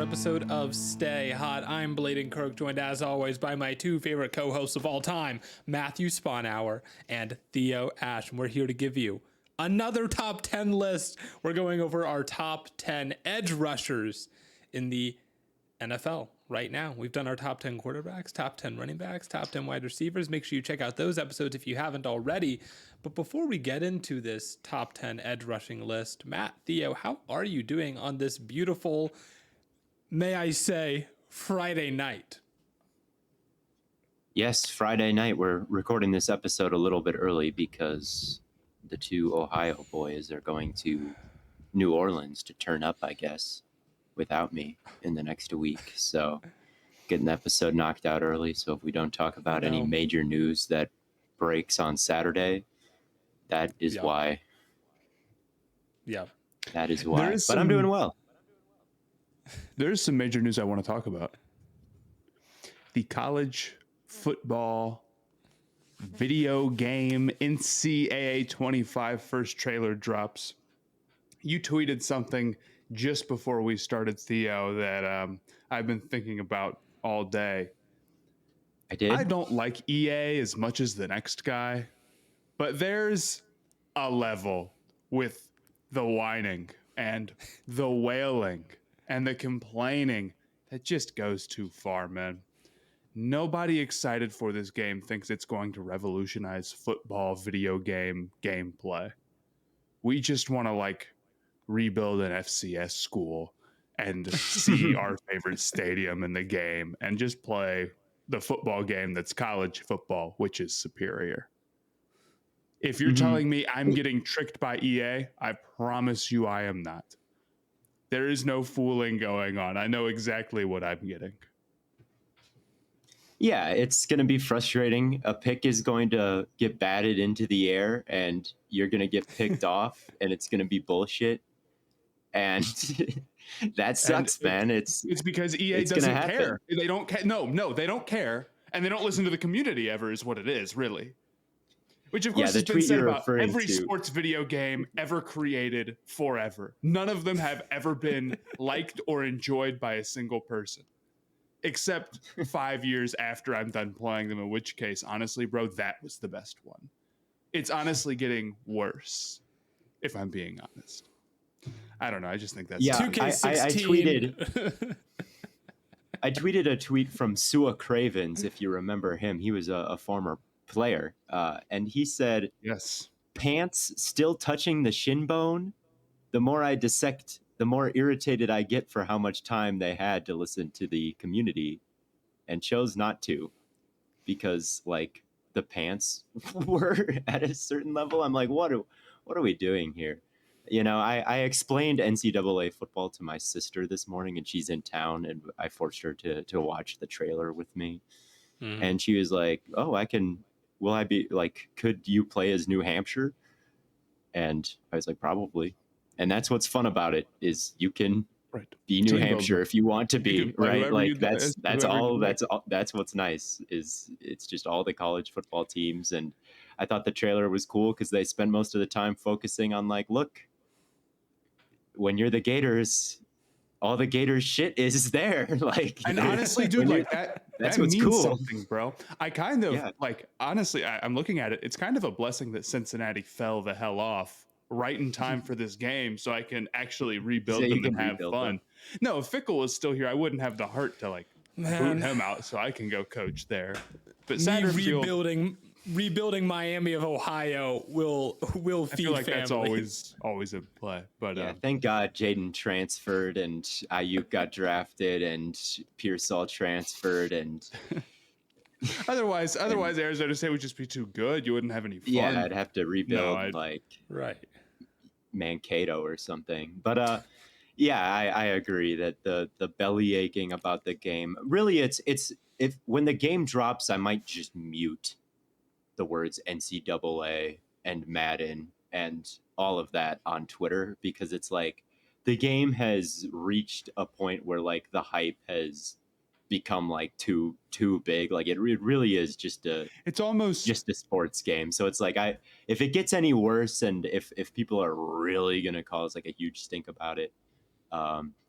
episode of Stay Hot. I'm Blaiden Kirk, joined as always by my two favorite co-hosts of all time, Matthew Sponhour and Theo Ash. And we're here to give you another top 10 list. We're going over our top 10 edge rushers in the NFL right now. We've done our top 10 quarterbacks, top 10 running backs, top 10 wide receivers. Make sure you check out those episodes if you haven't already. But before we get into this top 10 edge rushing list, Matt, Theo, how are you doing on this beautiful, may I say, Friday night? Yes, Friday night. We're recording this episode a little bit early because the two Ohio boys are going to New Orleans to turn up, I guess, without me in the next week. So getting the episode knocked out early. So if we don't talk about any major news that breaks on Saturday, that is why. Yeah. That is why. But I'm doing well. There's some major news I want to talk about. The college football video game NCAA 25 first trailer drops. You tweeted something just before we started, Theo, that I've been thinking about all day. I did? I don't like EA as much as the next guy, but there's a level with the whining and the wailing and the complaining that just goes too far, man. Nobody excited for this game thinks it's going to revolutionize football video game gameplay. We just want to rebuild an FCS school and see our favorite stadium in the game and just play the football game that's college football, which is superior. If you're telling me I'm getting tricked by EA, I promise you I am not. There is no fooling going on. I know exactly what I'm getting. Yeah, it's going to be frustrating. A pick is going to get batted into the air and you're going to get picked off and it's going to be bullshit. And that sucks, man. It's because EA doesn't care. They don't care. No, they don't care. And they don't listen to the community ever is what it is, really. Which, of course, has been said about every sports video game ever created forever. None of them have ever been liked or enjoyed by a single person. Except 5 years after I'm done playing them, in which case, honestly, bro, that was the best one. It's honestly getting worse, if I'm being honest. I don't know. I just think that's... Yeah, 2K16. I tweeted a tweet from Sua Cravens, if you remember him. He was a former player, and he said, yes, pants still touching the shin bone. The more I dissect, the more irritated I get for how much time they had to listen to the community and chose not to because the pants were at a certain level. I'm like, what are we doing here? You know, I explained NCAA football to my sister this morning and she's in town and I forced her to watch the trailer with me. And she was like, oh, will I be could you play as New Hampshire? And I was like, probably. And that's what's fun about it is you can be New Hampshire if you want to be, right? That's what's nice is it's just all the college football teams. And I thought the trailer was cool because they spent most of the time focusing on look, when you're the Gators, all the Gators shit is there. And honestly, dude, that's what's cool. Something, bro. I kind of honestly, I'm looking at it. It's kind of a blessing that Cincinnati fell the hell off right in time for this game, so I can actually rebuild them and have fun. No, if Fickle was still here, I wouldn't have the heart to boot him out, so I can go coach there. But rebuilding Miami of Ohio will feed I feel like family. That's always in play. But yeah, thank God Jaden transferred and Ayuk got drafted and Pearsall transferred and otherwise Arizona State would just be too good. You wouldn't have any fun. Yeah, I'd have to rebuild right Mankato or something. But yeah, I agree that the belly aching about the game really it's if when the game drops, I might just mute the words NCAA and Madden and all of that on Twitter because it's the game has reached a point where the hype has become too big. It really is it's almost just a sports game. So it's if it gets any worse and if people are really gonna cause a huge stink about it,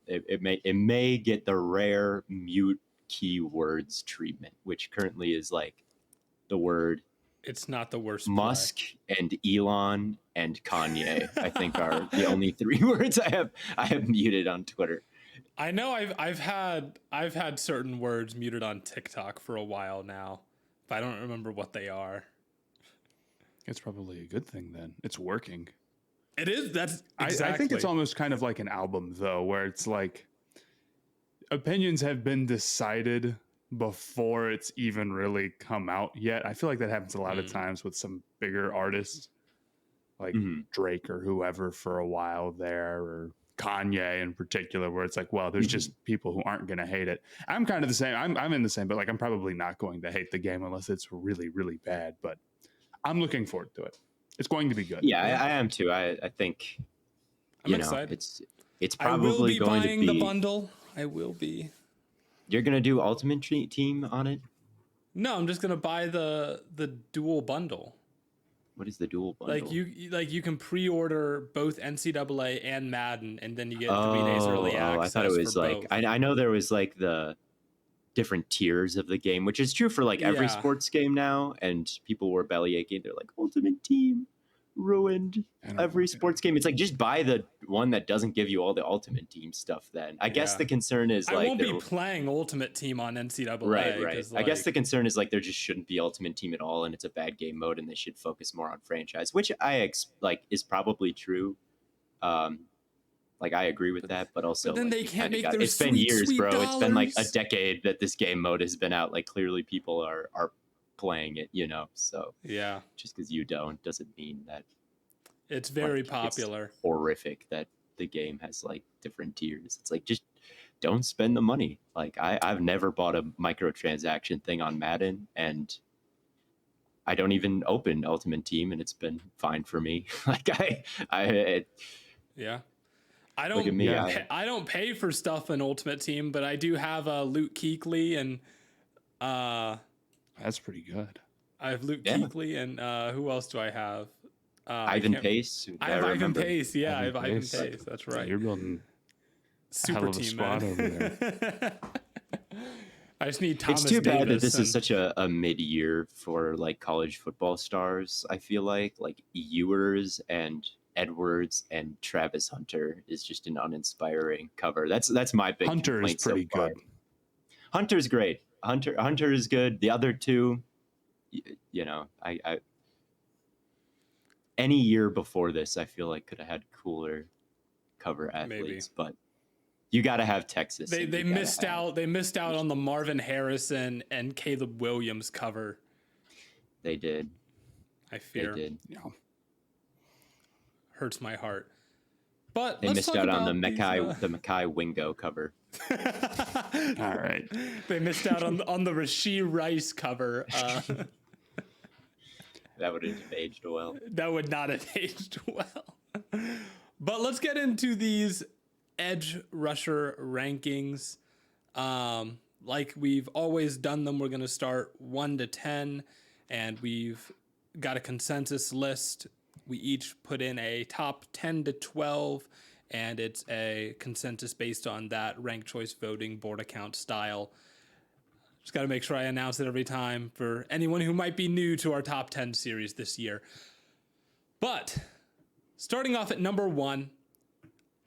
It may get the rare mute keywords treatment, which currently is like the word It's not the worst Musk play. and Elon and Kanye. I think are the only 3 words I have muted on Twitter. I know I've had certain words muted on TikTok for a while now, but I don't remember what they are. It's probably a good thing then. It's working. It is. That's exactly. I think it's almost kind of like an album, though, where it's like opinions have been decided before it's even really come out yet. I feel like that happens a lot of times with some bigger artists, like Drake or whoever for a while there, or Kanye in particular, where it's like, well, there's just people who aren't going to hate it. I'm kind of the same. I'm in the same, but like I'm probably not going to hate the game unless it's really, really bad. But I'm looking forward to it. It's going to be good. Yeah, I am too. I think I'm excited. It's I will probably be going to buying be the bundle. I will be. You're gonna do Ultimate Team on it? No, I'm just gonna buy the dual bundle. What is the dual bundle? Like you can pre-order both NCAA and Madden, and then you get 3 days early access. I thought it was like I know there was like the different tiers of the game, which is true for like every sports game now. And people were belly aching. They're like, Ultimate Team ruined every sports game. It's like, just buy the one that doesn't give you all the Ultimate Team stuff. Then I guess the concern is like I won't be playing Ultimate Team on NCAA. Right. Like, I guess the concern is like there just shouldn't be Ultimate Team at all, and it's a bad game mode, and they should focus more on franchise, which is probably true. Like I agree with that, but also then they can't make their it's been years, sweet bro. It's been like a dollars. decade that this game mode has been out. Like clearly people are playing it, So yeah, just because you don't doesn't mean that it's very like, popular. It's horrific that the game has like different tiers. It's like, just don't spend the money. Like I've never bought a microtransaction thing on Madden, and I don't even open Ultimate Team, and it's been fine for me. Like yeah. I don't. Look at me. I don't pay for stuff in Ultimate Team, but I do have Luke Kuechly and that's pretty good. I have Luke Kuechly and who else do I have? Ivan Pace. I have Ivan Pace. Yeah, I have Ivan Pace. That's right. You're building super hell of a team, squad man. over there. I just need Thomas It's too bad Davis that this is such a mid-year for like college football stars. I feel like Ewers and Edwards and Travis Hunter is just an uninspiring cover. That's my big Hunter is complaint so pretty far. good. Hunter's great. Hunter is good. The other two, I any year before this, I feel like could have had cooler cover athletes, but you got to have Texas. They missed out. They missed out on the Marvin Harrison and Caleb Williams cover. They did. I fear. They did. Yeah. Hurts my heart. But they missed out on the Mackay Wingo cover. All right. They missed out on the Rashee Rice cover. That would have aged well. That would not have aged well. But let's get into these edge rusher rankings. Like we've always done them, we're going to start 1 to 10, and we've got a consensus list. We each put in a top 10 to 12, and it's a consensus based on that ranked choice voting board account style. Just got to make sure I announce it every time for anyone who might be new to our top 10 series this year. But starting off at number 1,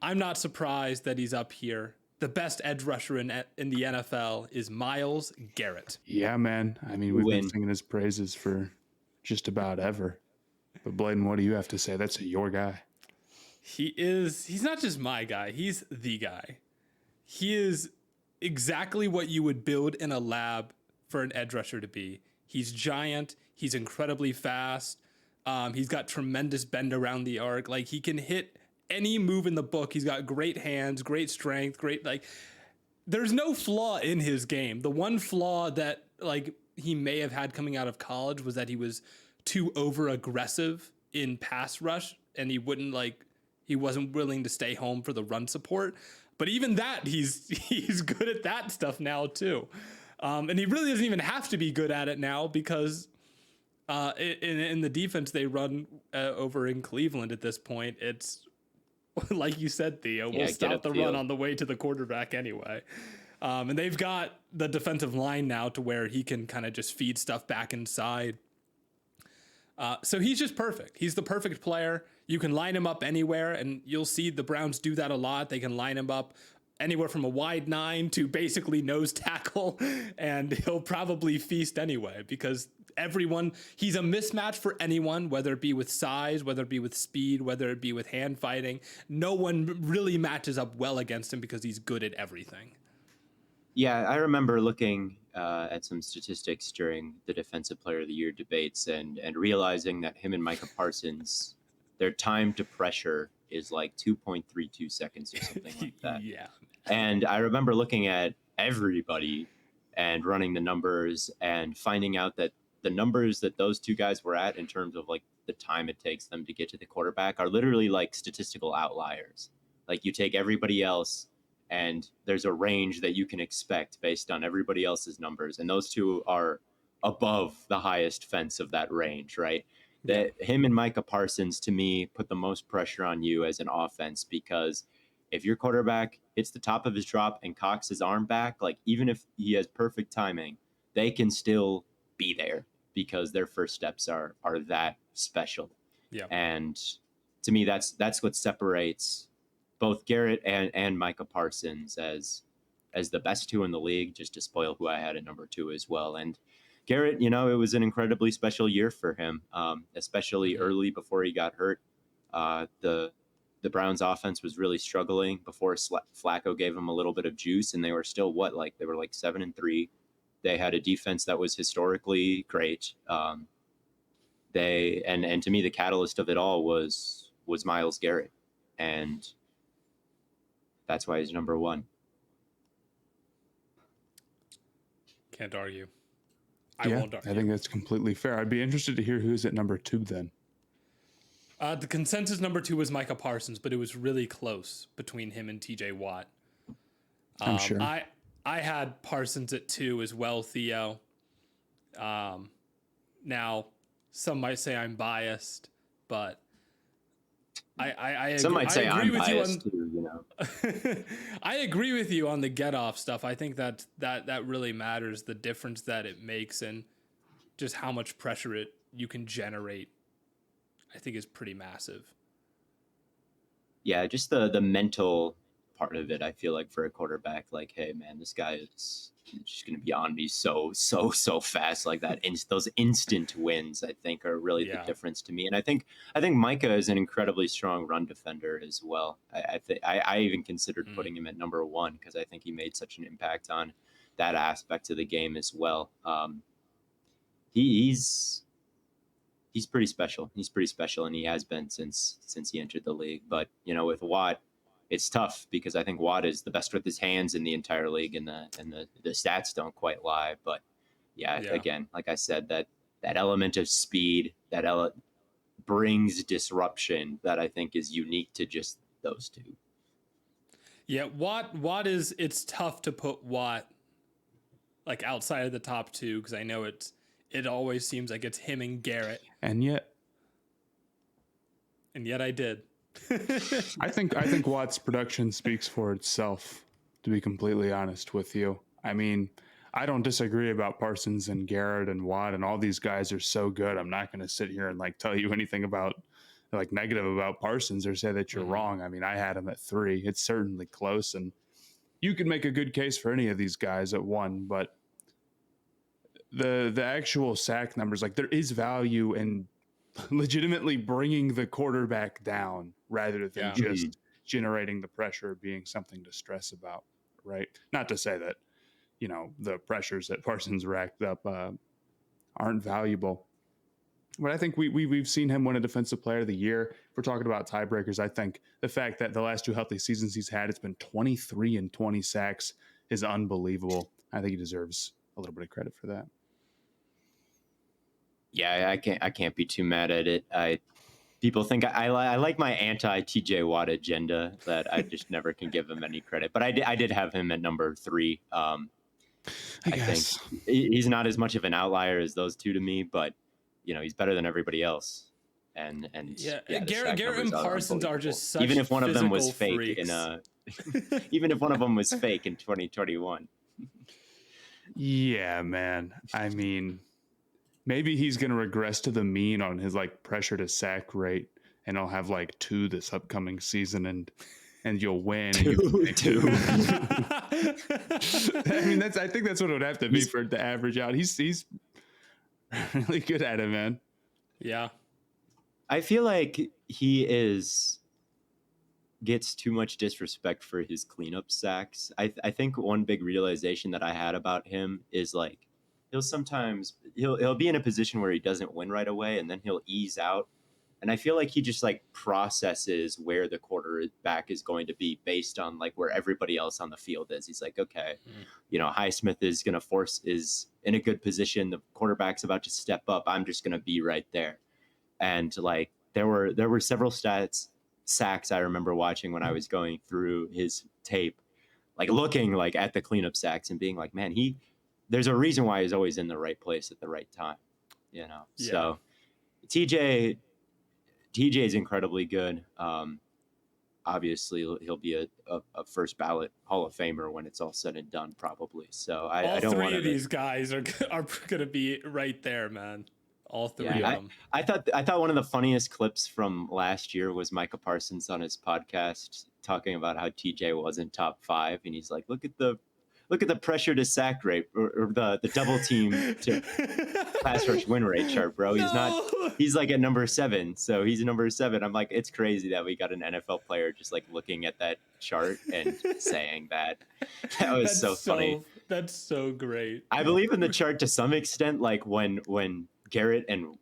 I'm not surprised that he's up here. The best edge rusher in the NFL is Myles Garrett. Yeah, man. I mean, we've been singing his praises for just about ever. But Blaiden, what do you have to say? That's your guy. He's not just my guy. He's the guy. He is exactly what you would build in a lab for an edge rusher to be. He's giant. He's incredibly fast. He's got tremendous bend around the arc. Like, he can hit any move in the book. He's got great hands, great strength, there's no flaw in his game. The one flaw that he may have had coming out of college was that he was too over aggressive in pass rush, and he wasn't willing to stay home for the run support. But even that, he's good at that stuff now too. And he really doesn't even have to be good at it now because in the defense they run over in Cleveland at this point, it's like you said, Theo, Yeah, will get stop up the field. run on the way to the quarterback anyway. And they've got the defensive line now to where he can kind of just feed stuff back inside. So he's just perfect. He's the perfect player. You can line him up anywhere, and you'll see the Browns do that a lot. They can line him up anywhere from a wide 9 to basically nose tackle, and he'll probably feast anyway because he's a mismatch for anyone, whether it be with size, whether it be with speed, whether it be with hand fighting. No one really matches up well against him because he's good at everything. Yeah, I remember looking at some statistics during the Defensive Player of the Year debates and realizing that him and Micah Parsons, their time to pressure is like 2.32 seconds or something like that. Yeah. And I remember looking at everybody and running the numbers and finding out that the numbers that those two guys were at in terms of like the time it takes them to get to the quarterback are literally like statistical outliers. Like you take everybody else and there's a range that you can expect based on everybody else's numbers. And those two are above the highest fence of that range, right? That him and Micah Parsons, to me, put the most pressure on you as an offense because if your quarterback hits the top of his drop and cocks his arm back, like even if he has perfect timing, they can still be there because their first steps are that special. Yeah. And to me, that's what separates both Garrett and Micah Parsons as the best two in the league, just to spoil who I had at number 2 as well. And Garrett, it was an incredibly special year for him, especially early before he got hurt. The Browns offense was really struggling before Flacco gave him a little bit of juice, and they were still they were like 7-3. They had a defense that was historically great. And to me, the catalyst of it all was Myles Garrett, and that's why he's number 1. Can't argue. I won't argue. I think that's completely fair. I'd be interested to hear who's at number 2 then. The consensus number 2 was Micah Parsons, but it was really close between him and TJ Watt. I'm sure. I had Parsons at 2 as well, Theo. Now, some might say I'm biased, but I some might say I'm biased too. I agree with you on the get off stuff. I think that really matters. The difference that it makes and just how much pressure you can generate, I think is pretty massive. Yeah, just the mental part of it. I feel like for a quarterback, like, hey man, this guy is just going to be on me so fast like that. Those instant wins, I think, are really the difference to me. And I think Micah is an incredibly strong run defender as well. I even considered putting him at number 1 because I think he made such an impact on that aspect of the game as well. He's pretty special. He's pretty special, and he has been since he entered the league. But with Watt, it's tough because I think Watt is the best with his hands in the entire league, and the stats don't quite lie. But again, like I said, that element of speed, brings disruption that I think is unique to just those two. Yeah, Watt is. It's tough to put Watt like outside of the top 2 because I know it always seems like it's him and Garrett, and yet I did. I think Watt's production speaks for itself, to be completely honest with you. I mean, I don't disagree about Parsons and Garrett and Watt, and all these guys are so good. I'm not going to sit here and like tell you anything about like negative about Parsons or say that you're wrong. I mean, I had him at 3. It's certainly close, and you could make a good case for any of these guys at 1, but the actual sack numbers, like there is value in legitimately bringing the quarterback down rather than just generating the pressure being something to stress about, right? Not to say that, the pressures that Parsons racked up aren't valuable. But I think we've seen him win a Defensive Player of the Year. If we're talking about tiebreakers, I think the fact that the last 2 healthy seasons he's had, it's been 23 and 20 sacks is unbelievable. I think he deserves a little bit of credit for that. Yeah, I can't be too mad at it. People think I like my anti-TJ Watt agenda that I just never can give him any credit. But I did have him at number 3. I think he's not as much of an outlier as those two to me, but he's better than everybody else. and Yeah, the Garrett sack and numbers Parsons are unbelievable. just such even if one of them was physical fake in freaks. even if one of them was fake in 2021. Yeah, man. I mean, maybe he's gonna regress to the mean on his like pressure to sack rate, and I'll have like 2 this upcoming season, and you'll win. And you can pick Two. I mean, I think that's what it would have to be for it to average out. He's really good at it, man. Yeah. I feel like he gets too much disrespect for his cleanup sacks. I think one big realization that I had about him is like he'll be in a position where he doesn't win right away, and then he'll ease out. And I feel like he just like processes where the quarterback is going to be based on like where everybody else on the field is. He's like, okay, Highsmith is is in a good position. The quarterback's about to step up. I'm just going to be right there. And like there were several sacks I remember watching when I was going through his tape, like looking like at the cleanup sacks and being like, man, there's a reason why he's always in the right place at the right time, Yeah. So TJ is incredibly good. Obviously he'll be a first ballot Hall of Famer when it's all said and done, probably. So I don't want three of these guys are going to be right there, man. All three of them. I thought one of the funniest clips from last year was Micah Parsons on his podcast talking about how TJ wasn't top 5, and he's like, look at the pressure to sack rate or the double team to pass rush win rate chart, bro. He's like at number 7, so he's number 7. I'm like, it's crazy that we got an NFL player just like looking at that chart and saying that. That was so funny. That's so great. I believe in the chart to some extent, like when Garrett and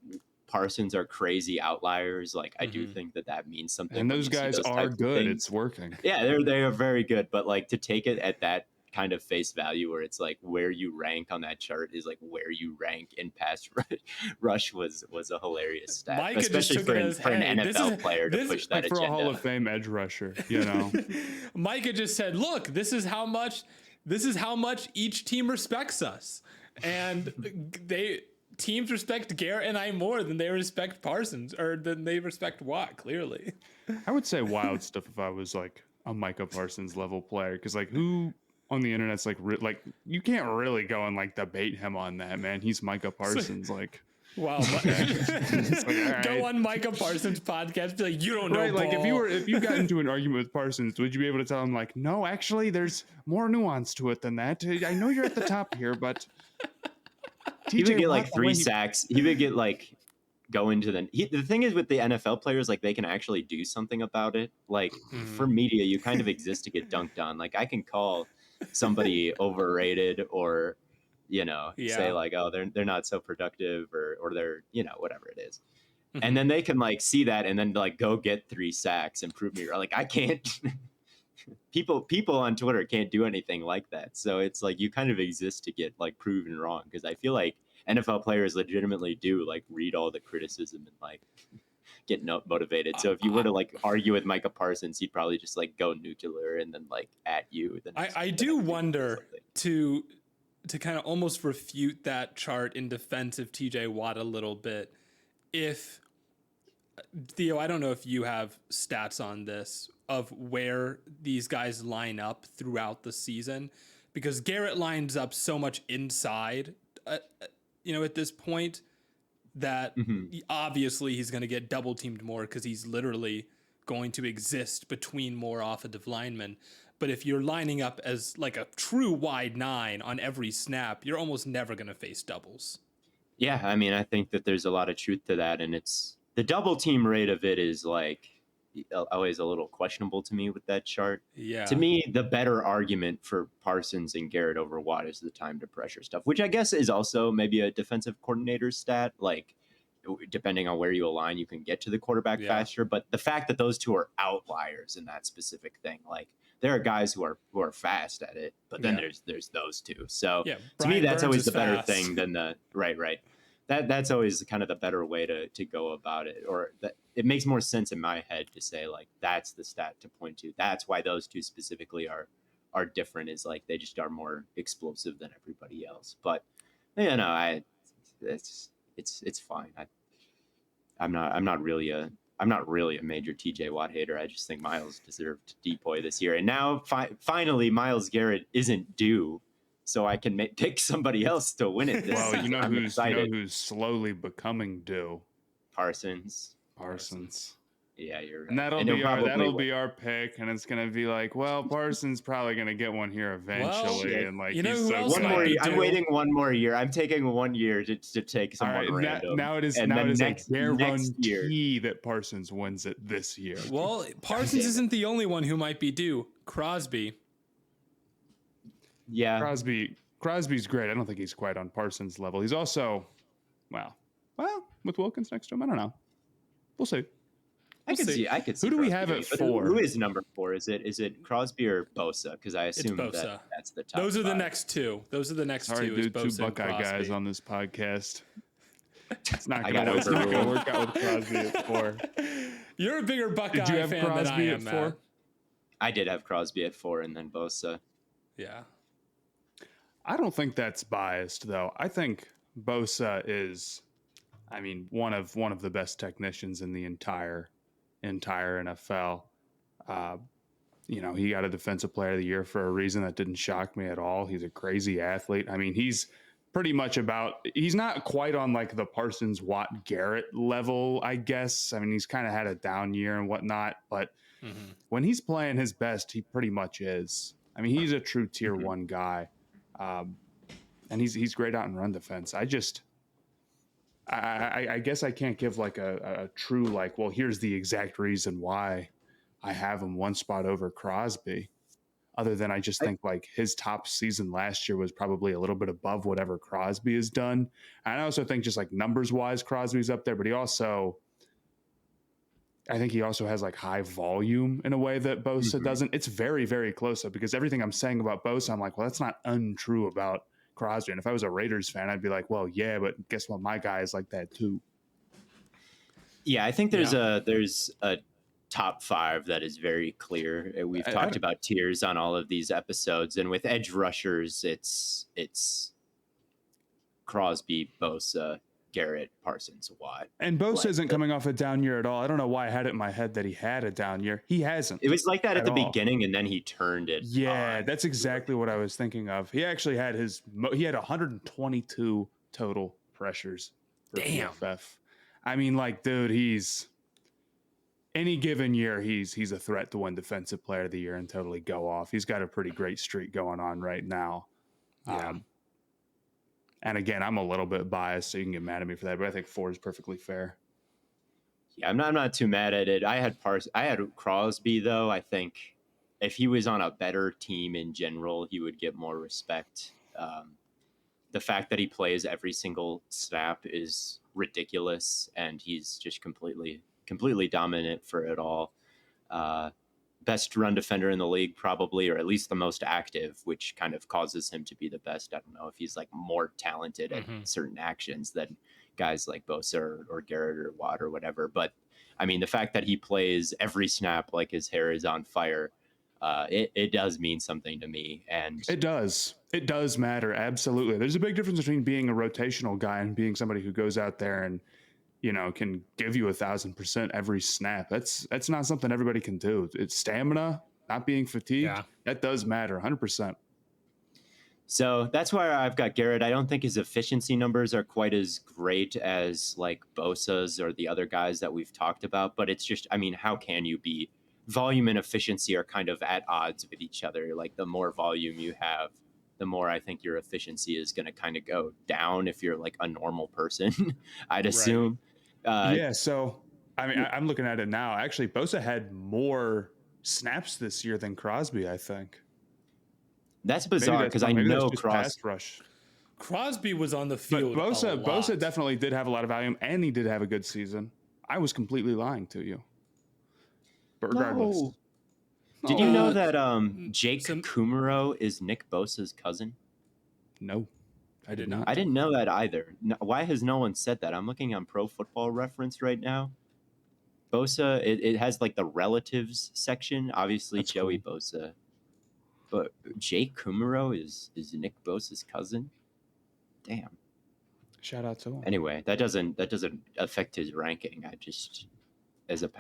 Parsons are crazy outliers. Like I do think that means something. And those guys are good. It's working. Yeah, they are very good. But like to take it at that kind of face value, where it's like where you rank on that chart is like where you rank in pass rush was a hilarious stat, Micah especially for an NFL player to push that like for agenda. a Hall of Fame edge rusher, Micah just said, "Look, this is how much each team respects us," and teams respect Garrett and I more than they respect Parsons, or than they respect Watt, clearly. I would say wild stuff if I was like a Micah Parsons level player, because like who on the internet's like you can't really go and like debate him on that, man. He's Micah Parsons. Like, wow. It's like, all right. Go on Micah Parsons podcast, be like, you don't know. Right, like ball. if you got into an argument with Parsons, would you be able to tell him like, no, actually, there's more nuance to it than that. I know you're at the top here, but he would get like 3 sacks. He would get like go into the thing is with the NFL players, like they can actually do something about it. Like for media, you kind of exist to get dunked on. Like I can call somebody overrated or say like, oh, they're not so productive or they're whatever it is. And then they can like see that and then like go get 3 sacks and prove me wrong. Like I can't. People on Twitter can't do anything like that. So it's like you kind of exist to get like proven wrong, because I feel like NFL players legitimately do like read all the criticism and like get motivated. So if you were to like argue with Micah Parsons, he'd probably just like go nuclear and then like at you. Then I do wonder to kind of almost refute that chart in defense of TJ Watt a little bit. If Theo, I don't know if you have stats on this of where these guys line up throughout the season, because Garrett lines up so much inside, at this point that obviously he's going to get double teamed more because he's literally going to exist between more offensive linemen. But if you're lining up as like a true wide 9 on every snap, you're almost never going to face doubles. Yeah, I mean, I think that there's a lot of truth to that, and it's the double team rate of it is like always a little questionable to me with that chart. Yeah. To me, the better argument for Parsons and Garrett over Watt is the time to pressure stuff, which I guess is also maybe a defensive coordinator's stat. Like, depending on where you align, you can get to the quarterback faster. But the fact that those two are outliers in that specific thing, like there are guys who are fast at it, but then there's those two. So to me, that's always the better thing than the right. That's always kind of the better way to go about it, or that it makes more sense in my head to say like that's the stat to point to. That's why those two specifically are different. Is like they just are more explosive than everybody else. But it's fine. I'm not really a major TJ Watt hater. I just think Myles deserved DPOY this year, and now finally Myles Garrett isn't due, so I can pick somebody else to win it. This Well, season. I'm excited. who's slowly becoming due? Parsons. Yeah, you're right. and And he'll probably win. be our pick, and it's gonna be like, well, Parsons probably gonna get one here eventually, Well, and like you know he's who so else One might more. be I'm due? waiting one more year. I'm taking 1 year to take All someone right, random. now it is and now then it is next a year. guarantee that Parsons wins it this year. Well, Parsons damn it. isn't the only one who might be due. Crosby. Yeah, Crosby's great. I don't think he's quite on Parsons' level. He's also, well, with Wilkins next to him, I don't know. We'll see. I could see. see. I could see. Who do we Crosby have doing at it, but 4? Who is number 4? Is it Crosby or Bosa? Because I assume Bosa. that's the top. Those are the 5. next two. Sorry, two. Is dude, 2 Bosa and Buckeye guys Crosby. on this podcast. It's not I going got to overruled. work out with Crosby at 4. You're a bigger Buckeye Did you have fan Crosby than I am, at 4? Matt. I did have Crosby at 4, and then Bosa. Yeah. I don't think that's biased, though. I think Bosa is, one of the best technicians in the entire NFL. He got a Defensive Player of the Year for a reason that didn't shock me at all. He's a crazy athlete. He's pretty much he's not quite on like the Parsons Watt Garrett level, I guess. He's kind of had a down year and whatnot, but when he's playing his best, he pretty much is. He's a true tier 1 guy. And he's great out in run defense. I guess I can't give like a true like, well, here's the exact reason why I have him one spot over Crosby, other than I just think like his top season last year was probably a little bit above whatever Crosby has done. And I also think just like numbers wise, Crosby's up there, but I think he also has like high volume in a way that Bosa doesn't. It's very, very close though, because everything I'm saying about Bosa, I'm like, well, that's not untrue about Crosby. And if I was a Raiders fan, I'd be like, well, yeah, but guess what? My guy is like that too. Yeah, I think there's a top 5 that is very clear. We've talked about tiers on all of these episodes, and with edge rushers, it's Crosby, Bosa, Garrett, Parsons, Watt. And Bosa isn't coming off a down year at all. I don't know why I had it in my head that he had a down year. He hasn't. It was like that at the all. beginning, and then he turned it. Yeah, on. that's exactly what I was thinking of. He actually had he had 122 total pressures for PFF. Dude, he's any given year he's a threat to win Defensive Player of the Year and totally go off. He's got a pretty great streak going on right now. Yeah. And again, I'm a little bit biased, so you can get mad at me for that, but I think 4 is perfectly fair. Yeah, I'm not too mad at it. I had Crosby though. I think if he was on a better team in general, he would get more respect. The fact that he plays every single snap is ridiculous, and he's just completely dominant for it all. Best run defender in the league, probably, or at least the most active, which kind of causes him to be the best. I don't know if he's like more talented at certain actions than guys like Bosa or Garrett or Watt or whatever. But the fact that he plays every snap like his hair is on fire, it does mean something to me. And it does matter. Absolutely. There's a big difference between being a rotational guy and being somebody who goes out there and can give you 1,000% every snap. That's not something everybody can do. It's stamina, not being fatigued. Yeah. That does matter 100%. So that's why I've got Garrett. I don't think his efficiency numbers are quite as great as like Bosa's or the other guys that we've talked about. But it's just, how can you be? Volume and efficiency are kind of at odds with each other. Like the more volume you have, the more I think your efficiency is going to kind of go down if you're like a normal person, I'd assume. So I'm looking at it now. Actually, Bosa had more snaps this year than Crosby, I think. That's bizarre because I know Crosby was on the field. But Bosa definitely did have a lot of volume, and he did have a good season. I was completely lying to you. But regardless. No. Did you know that Jake Kumaro is Nick Bosa's cousin? No, I did not. I didn't know that either. No, why has no one said that? I'm looking on Pro Football Reference right now. Bosa, it has like the relatives section. Obviously, that's Joey cool. Bosa. But Jake Kumaro is Nick Bosa's cousin? Damn. Shout out to him. Anyway, that doesn't affect his ranking. I just, as a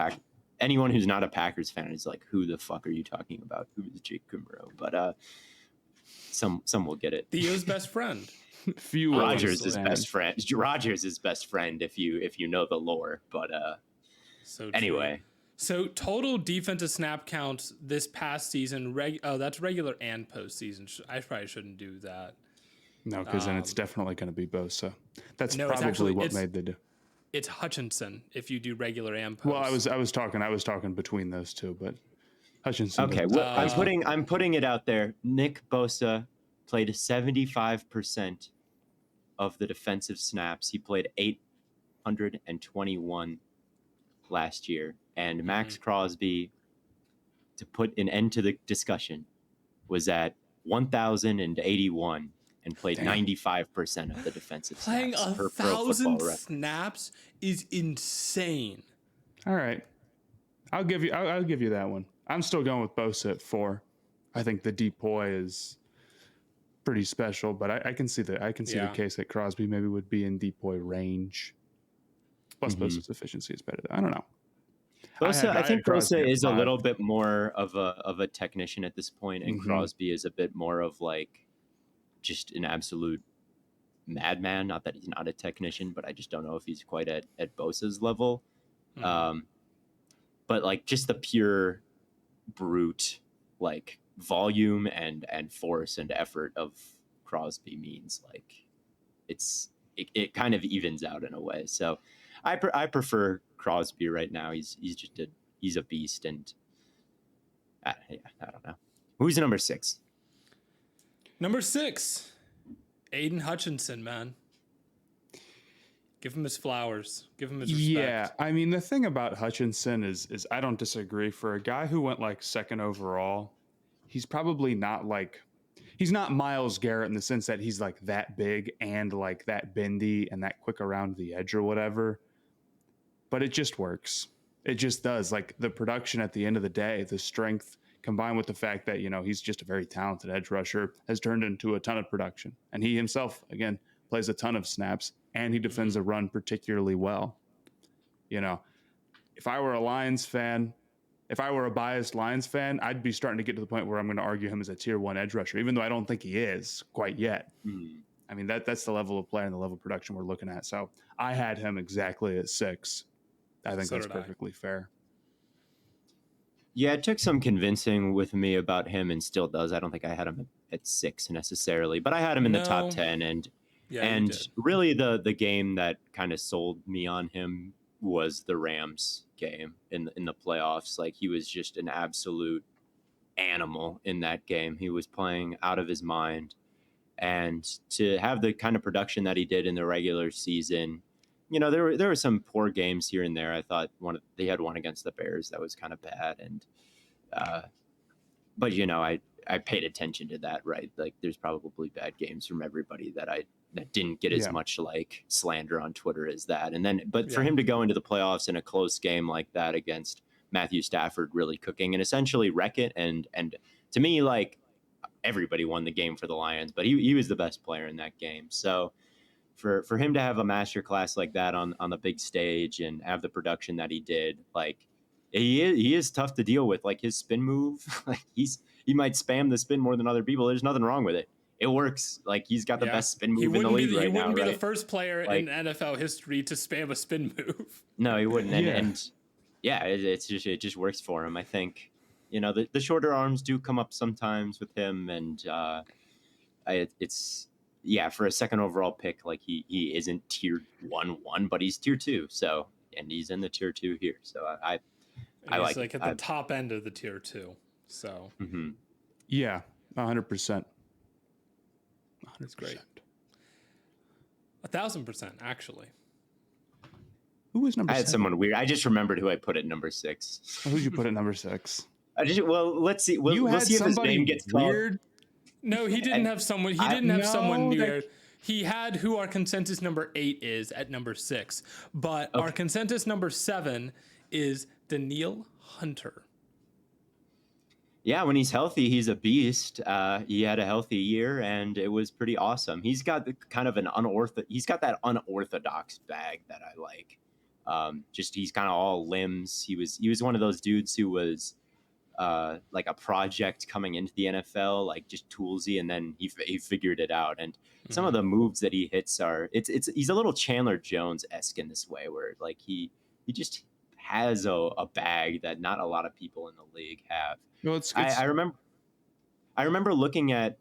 anyone who's not a Packers fan is like, who the fuck are you talking about? Who is Jake Kumerow? But some will get it. Theo's best friend. Few Rogers is fans. best friend. Rogers is best friend if you know the lore. But So anyway. So total defensive snap counts this past season. That's regular and postseason. I probably shouldn't do that. No, because then it's definitely going to be Bosa. That's No, probably what made they do. It's Hutchinson if you do regular and post. Well, I was talking between those two, but Hutchinson. Okay, well, I'm putting it out there. Nick Bosa played 75% of the defensive snaps. He played 821 last year, and Maxx Crosby, to put an end to the discussion, was at 1,081 and played 95% of the defensive Playing snaps. Playing 1,000 snaps is insane. All right, I'll give you that one. I'm still going with Bosa at 4. I think the DPOY is pretty special, but I can see the case that Crosby maybe would be in DPOY range. Plus, Bosa's efficiency is better. I don't know. I think Bosa is a little bit more of a technician at this point, and Crosby is a bit more of like just an absolute madman. Not that he's not a technician, but I just don't know if he's quite at Bosa's level. But like just the pure brute like volume and force and effort of Crosby means like it kind of evens out in a way. So I prefer Crosby right now. He's a beast, and I don't know. Who's number 6? Number 6, Aidan Hutchinson, man. Give him his flowers. Give him his respect. Yeah, I mean, the thing about Hutchinson is I don't disagree. For a guy who went like 2nd overall, he's probably not like, he's not Myles Garrett in the sense that he's like that big and like that bendy and that quick around the edge or whatever. But it just works. It just does. Like the production at the end of the day, the strength combined with the fact that, he's just a very talented edge rusher has turned into a ton of production. And he himself, again, plays a ton of snaps, and he defends the run particularly well. If I were a Lions fan, if I were a biased Lions fan, I'd be starting to get to the point where I'm going to argue him as a tier 1 edge rusher, even though I don't think he is quite yet. I mean, that's the level of player and the level of production we're looking at. So I had him exactly at 6. I think that's perfectly fair. Yeah, it took some convincing with me about him, and still does. I don't think I had him at 6 necessarily, but I had him in the top 10. And really the game that kind of sold me on him was the Rams game in the playoffs. Like, he was just an absolute animal in that game. He was playing out of his mind, and to have the kind of production that he did in the regular season, there were some poor games here and there. I thought they had one against the Bears that was kind of bad, and but I paid attention to that, right? Like, there's probably bad games from everybody that didn't get as much like slander on Twitter as that. And then, for him to go into the playoffs in a close game like that against Matthew Stafford really cooking and essentially wreck it, and to me, like, everybody won the game for the Lions, but he was the best player in that game. So for him to have a masterclass like that on the big stage and have the production that he did, like, he is tough to deal with. Like, his spin move, like, he might spam the spin more than other people. There's nothing wrong with it. It works. Like, he's got the best spin move in the league right now. He wouldn't be the first player in NFL history to spam a spin move. No, he wouldn't. It just works for him. I think, the shorter arms do come up sometimes with him, and for a 2nd overall pick, like, he isn't tier 1, but he's tier 2. So, and he's in the tier 2 here. So I like at the top end of the tier 2. So yeah, 100%. That's great. 1,000% actually. Who was number 7? I had someone weird. I just remembered who I put at number 6. Who'd you put at number 6? Let's see. We'll see if his name gets weird. No, he didn't have someone. He didn't have someone near. He had who our consensus number 8 is at number 6, but our consensus number 7 is Danielle Hunter. Yeah, when he's healthy, he's a beast. He had a healthy year, and it was pretty awesome. He's got kind of he's got that unorthodox bag that I like. Just he's kind of all limbs. He was one of those dudes who was like a project coming into the NFL, like just toolsy, and then he figured it out. And some of the moves that he hits it's he's a little Chandler Jones-esque in this way, where like he just has a bag that not a lot of people in the league have. No, it's I remember looking at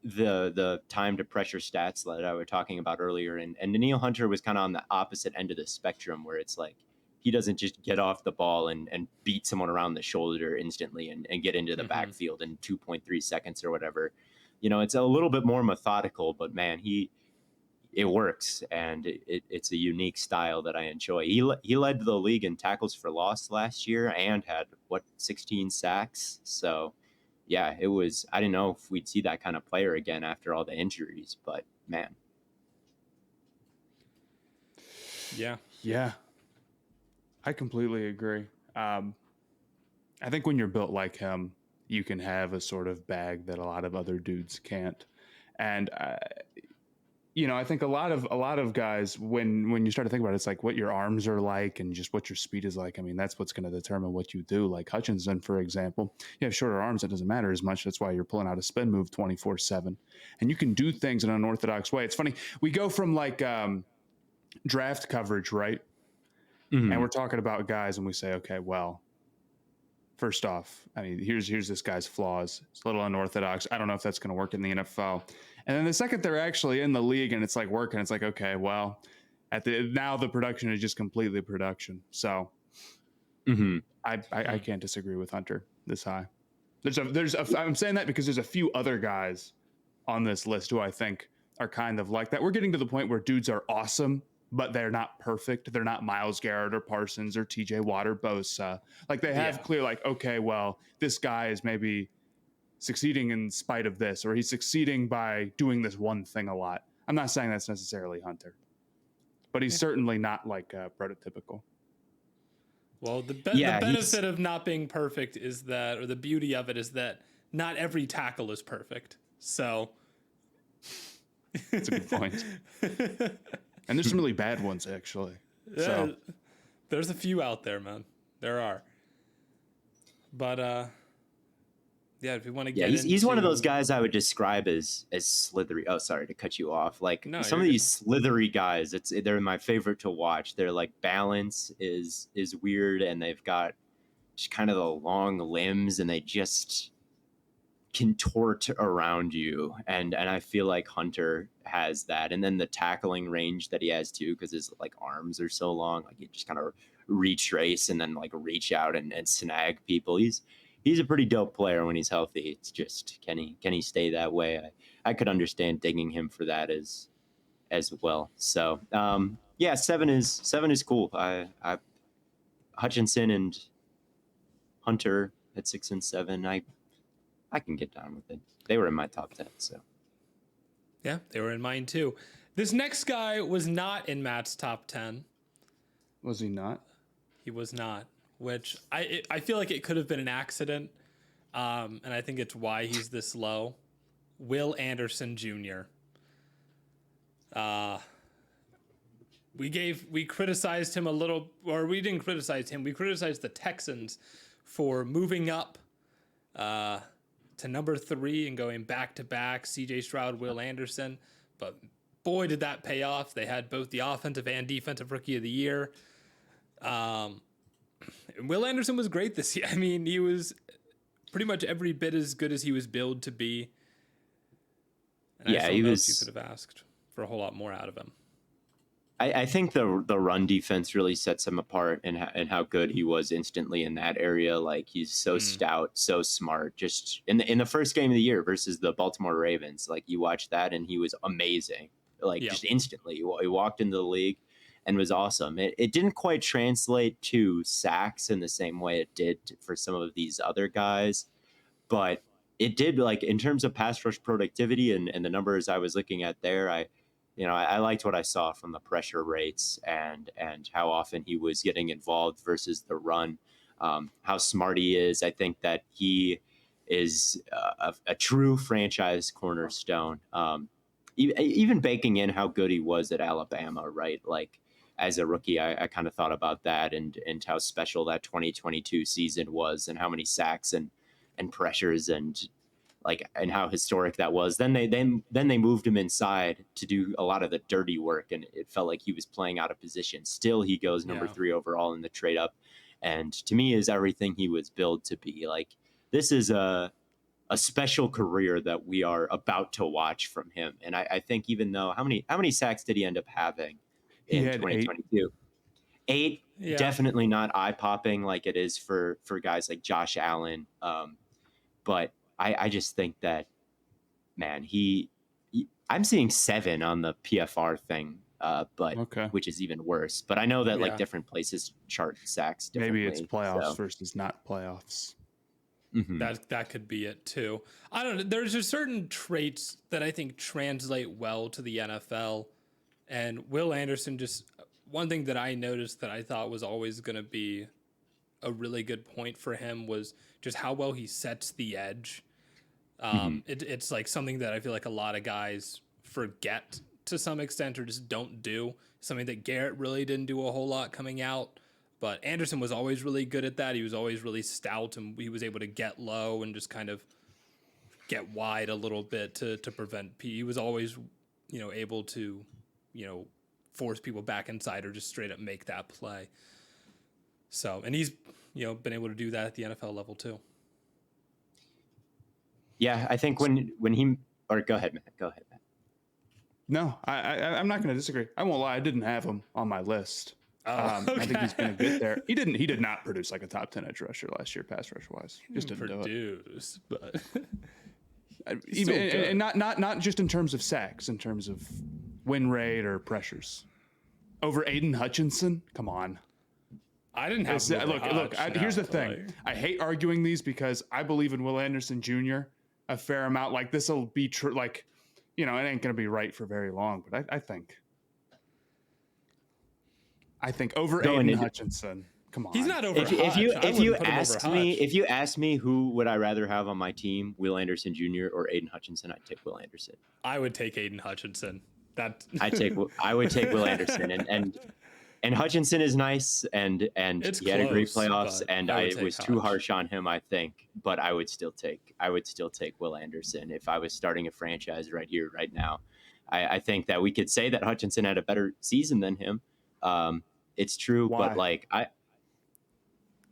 the time to pressure stats that I was talking about earlier, and Danielle Hunter was kind of on the opposite end of the spectrum, where it's like he doesn't just get off the ball and beat someone around the shoulder instantly and get into the backfield in 2.3 seconds or whatever. You know, it's a little bit more methodical, but man, it works, and it's a unique style that I enjoy. He led the league in tackles for loss last year and had 16 sacks. So yeah, it was. I didn't know if we'd see that kind of player again after all the injuries, but man. Yeah, I completely agree. I think when you're built like him, you can have a sort of bag that a lot of other dudes can't. And I think a lot of guys, when you start to think about it, it's like what your arms are like and just what your speed is like. I mean, that's what's going to determine what you do. Like Hutchinson, for example, you have shorter arms. It doesn't matter as much. That's why you're pulling out a spin move 24/7, and you can do things in an unorthodox way. It's funny. We go from like draft coverage, right? Mm-hmm. And we're talking about guys, and we say, okay, well, first off, I mean, here's this guy's flaws. It's a little unorthodox. I don't know if that's going to work in the NFL. And then the second they're actually in the league and it's like working, it's like, okay, well, now the production is just completely production. So I can't disagree with Hunter this high. I'm saying that because there's a few other guys on this list who I think are kind of like that. We're getting to the point where dudes are awesome, but they're not perfect. They're not Myles Garrett or Parsons or TJ Watt or Bosa. Like they have clear, like, okay, well, this guy is maybe succeeding in spite of this, or he's succeeding by doing this one thing a lot. I'm not saying that's necessarily Hunter, but he's certainly not like prototypical. Well, the benefit of not being perfect is that, or the beauty of it is that not every tackle is perfect. So that's a good point. And there's some really bad ones, actually. So there's a few out there, man. There are. But if we want to get he's one of those guys I would describe as slithery. Oh, sorry to cut you off. Like some of these slithery guys, they're my favorite to watch. Their like balance is weird, and they've got just kind of the long limbs, and they just contort around you. And I feel like Hunter has that, and then the tackling range that he has too, because his like arms are so long, like he just kind of retrace and then like reach out and snag people. He's a pretty dope player when he's healthy. It's just can he stay that way? I could understand digging him for that as well. So 7 is cool. I Hutchinson and Hunter at 6 and 7. I can get down with it. They were in my top 10. So yeah, they were in mine too. This next guy was not in Matt's top 10. Was he not? He was not. Which I feel like it could have been an accident, and I think it's why he's this low. Will Anderson Jr. We criticized him a little, or we didn't criticize him. We criticized the Texans for moving up to number 3 and going back to back. C.J. Stroud, Will Anderson, but boy did that pay off. They had both the offensive and defensive rookie of the year. Will Anderson was great this year. I mean, he was pretty much every bit as good as he was billed to be. And I don't know if you could have asked for a whole lot more out of him. I think the run defense really sets him apart and how good he was instantly in that area. Like he's so stout, so smart. Just in the first game of the year versus the Baltimore Ravens, like you watched that and he was amazing. Like just instantly, he walked into the league and was awesome. It didn't quite translate to sacks in the same way it did for some of these other guys, but it did, like in terms of pass rush productivity and the numbers I was looking at there. I liked what I saw from the pressure rates and how often he was getting involved versus the run, how smart he is. I think that he is a true franchise cornerstone. Even baking in how good he was at Alabama, right? Like as a rookie, I kind of thought about that and how special that 2022 season was and how many sacks and pressures and how historic that was. Then they moved him inside to do a lot of the dirty work, and it felt like he was playing out of position. Still, he goes number 3 overall in the trade up, and to me is everything he was billed to be. Like this is a special career that we are about to watch from him. And I think even though how many sacks did he end up having in 2022? 8. Yeah. Definitely not eye popping like it is for guys like Josh Allen. But I just think that, man, I'm seeing 7 on the PFR thing, but which is even worse. But I know that like different places chart sacks differently. Maybe it's playoffs versus not playoffs. Mm-hmm. That could be it too. I don't know. There's just certain traits that I think translate well to the NFL, and Will Anderson, just one thing that I noticed that I thought was always going to be a really good point for him was just how well he sets the edge. It's like something that I feel like a lot of guys forget to some extent or just don't do. Something that Garrett really didn't do a whole lot coming out. But Anderson was always really good at that. He was always really stout, and he was able to get low and just kind of get wide a little bit to prevent. He was always, able to, force people back inside or just straight up make that play. So, and he's, been able to do that at the NFL level too. Yeah, I think when he, or go ahead, Matt. Go ahead, Matt. No, I'm not going to disagree. I won't lie. I didn't have him on my list. I think he's been a bit there. He did not produce like a top 10 edge rusher last year, pass rush wise. Just didn't produce, but even and not just in terms of sacks, in terms of win rate or pressures. Over Aidan Hutchinson, come on. I didn't have. Here's the thing. I hate arguing these because I believe in Will Anderson Jr. a fair amount. Like this will be true. Like, it ain't going to be right for very long. But I think over Aidan Hutchinson. Come on, he's not over. If you ask me who would I rather have on my team, Will Anderson Jr. or Aidan Hutchinson, I'd take Will Anderson. I would take Aidan Hutchinson. I would take Will Anderson, and Hutchinson is nice, and he had a great playoffs, and I was too harsh on him, I think, but I would still take Will Anderson if I was starting a franchise right here, right now. I think that we could say that Hutchinson had a better season than him. It's true. Why? But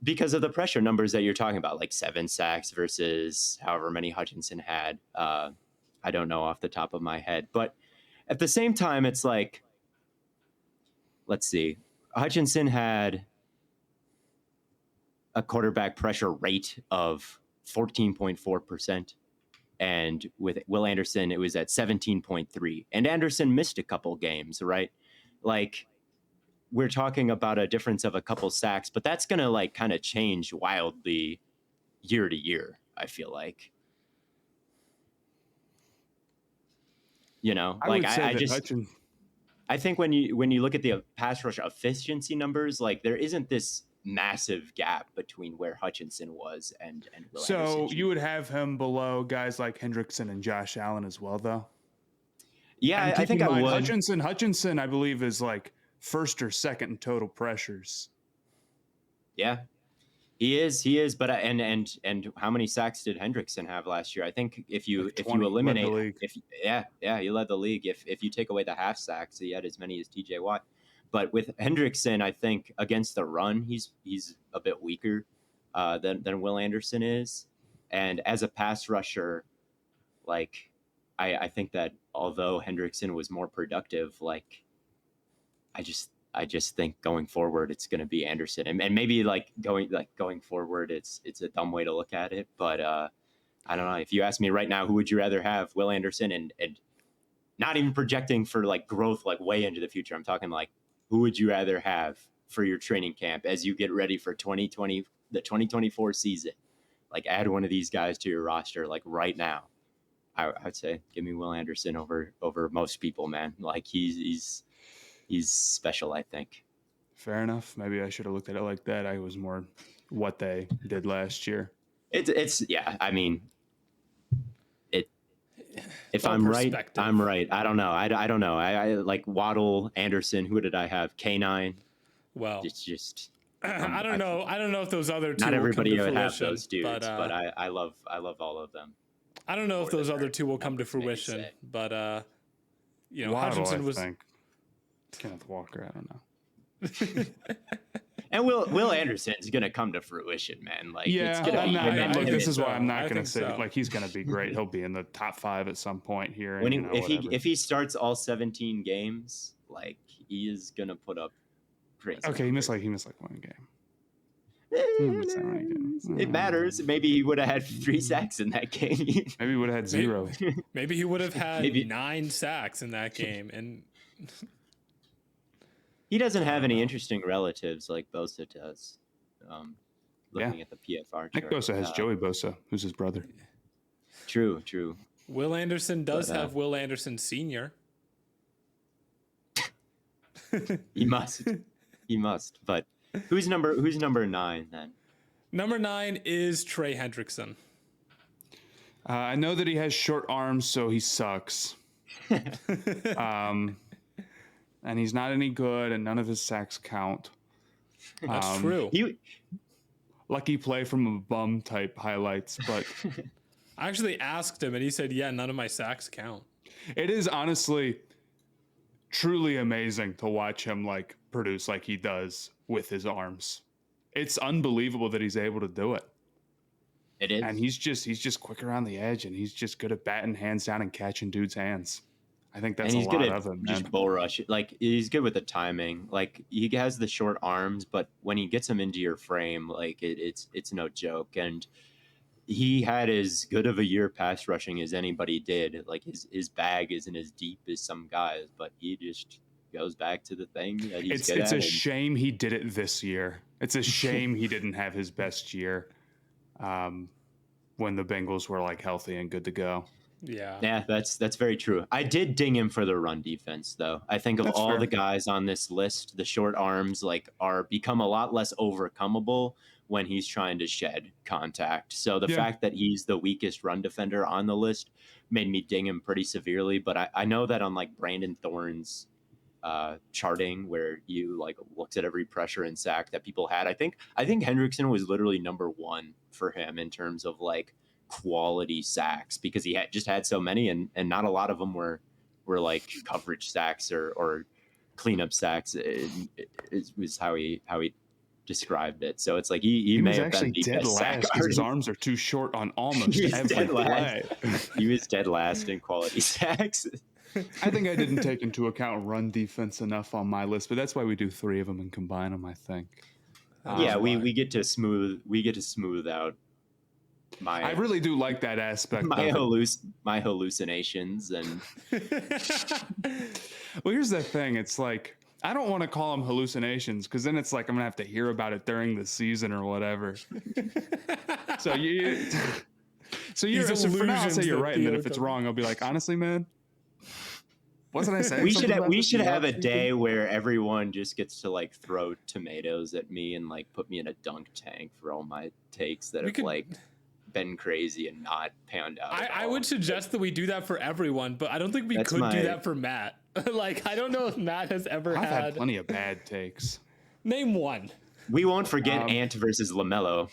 because of the pressure numbers that you're talking about, like 7 sacks versus however many Hutchinson had. I don't know off the top of my head, but at the same time, it's like, let's see, Hutchinson had a quarterback pressure rate of 14.4%. And with Will Anderson, it was at 17.3. And Anderson missed a couple games, right? Like, we're talking about a difference of a couple sacks, but that's going to kind of change wildly year to year, I feel like. I think when you look at the pass rush efficiency numbers, there isn't this massive gap between where Hutchinson was and Will Anderson. So you would have him below guys like Hendrickson and Josh Allen as well, though? Yeah, I think I would. Hutchinson, I believe, is first or second in total pressures. Yeah, he is. But and how many sacks did Hendrickson have last year? I think if you eliminate, he led the league. If you take away the half sacks, he had as many as TJ Watt. But with Hendrickson, I think against the run, he's a bit weaker than Will Anderson is. And as a pass rusher, I think that although Hendrickson was more productive, I just think going forward it's going to be Anderson, and maybe going forward it's a dumb way to look at it, but I don't know. If you ask me right now, who would you rather have, Will Anderson, and not even projecting for growth way into the future, I'm talking who would you rather have for your training camp as you get ready for the 2024 season? Add one of these guys to your roster right now. I'd say give me Will Anderson over most people, man. He's special, I think. Fair enough. Maybe I should have looked at it like that. I was more what they did last year. It's yeah. I mean, it. If all I'm right, perspective. I'm right. I don't know. I don't know. I like Waddle, Anderson. Who did I have? K9. Well, It's just. I don't know. I don't know if those other two Not will come everybody to would have fruition, those dudes, but I love all of them. I don't know if More those than other their two will come to numbers maybe fruition. say. But Waddle, Hutchinson I was. think. Kenneth Walker, I don't know. And Will Anderson's gonna come to fruition, man. Like Yeah, it's gonna be look, this is why I'm so. I not gonna think say so. like he's gonna be great. He'll be in the top 5 at some point here. when And, if he starts all 17 games, like he is gonna put up crazy. Okay, he missed like one game. He missed that many games. It matters. Maybe he would have had 3 sacks in that game. Maybe he would have had 0. Maybe he would have had Maybe. 9 sacks in that game, and He doesn't have any interesting relatives like Bosa does. Looking at the PFR chart. Nick Bosa has Joey Bosa, who's his brother. True. Will Anderson does But, have Will Anderson Sr. He must. He must. But who's number 9 then? Number 9 is Trey Hendrickson. I know that he has short arms, so he sucks. And he's not any good, and none of his sacks count. That's true. Lucky play from a bum type highlights, but I actually asked him, and he said, "Yeah, none of my sacks count." it is honestly truly amazing to watch him like produce like he does with his arms. It's unbelievable that he's able to do it. It is. And he's just quick around the edge, and he's just good at batting hands down and catching dudes' hands. I think that's and he's a good lot at of him, just man. bull rush. Like he's good with the timing. Like he has the short arms, but when he gets them into your frame, like it's no joke. And he had as good of a year pass rushing as anybody did. Like his bag isn't as deep as some guys, but he just goes back to the thing that he's good at. It's a shame he did it this year. It's a shame he didn't have his best year when the Bengals were like healthy and good to go. Yeah, that's very true. I did ding him for the run defense, though. I think of That's all fair. the guys on this list, the short arms are become a lot less overcomable when he's trying to shed contact. So the fact that he's the weakest run defender on the list made me ding him pretty severely. But I know that on like Brandon Thorne's charting, where you like looked at every pressure and sack that people had, I think Hendrickson was literally number 1 for him in terms of like quality sacks, because he had so many, and not a lot of them were like coverage sacks or cleanup sacks. It was how he described it. So it's like he may was have actually been the dead best sack last because his artist. arms are too short on almost He was every dead play. He was dead last in quality sacks. I think I didn't take into account run defense enough on my list, but that's why we do 3 of them and combine them, I think. Yeah, we get to smooth out I really do like that aspect. my of it. my hallucinations. And Well, here's the thing. It's like, I don't want to call them hallucinations, because then it's like I'm going to have to hear about it during the season or whatever. So you're These so for now, I'll say illusions you're that right. And then Theo if it's comes- wrongue, I'll be like, honestly, man, wasn't I saying we something about this should in the have a offseason? day where everyone just gets to like throw tomatoes at me and like put me in a dunk tank for all my takes that have like been crazy and not panned out. I would suggest that we do that for everyone, but I don't think we That's could my- do that for Matt. Like, I don't know if Matt has ever I've had had. plenty of bad takes. Name one. We won't forget Ant versus LaMelo.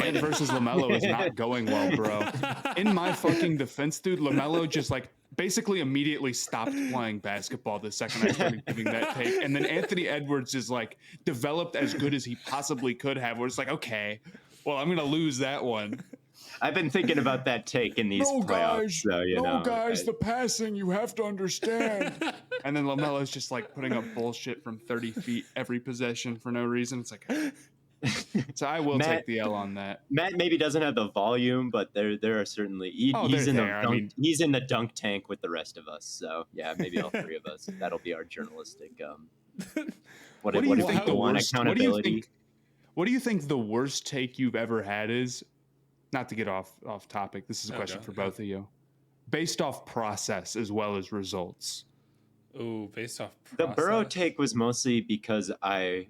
Ant versus LaMelo is not going well, bro. In my fucking defense, dude, LaMelo just like basically immediately stopped playing basketball the second I started giving that take. And then Anthony Edwards is like developed as good as he possibly could have. Where it's like, okay, well, I'm going to lose that one. I've been thinking about that take in these playoffs. So, the passing, you have to understand. And then LaMelo's just like putting up bullshit from 30 feet every possession for no reason. It's like, so I will take the L on that. Matt maybe doesn't have the volume, but there are certainly he's in he's in the dunk tank with the rest of us. So yeah, maybe all 3 of us. That'll be our journalistic. What do you think the worst accountability? What do you think the worst take you've ever had is? Not to get off topic. This is a question for both of you. Based off process as well as results. Ooh, based off process. The Burrow take was mostly because I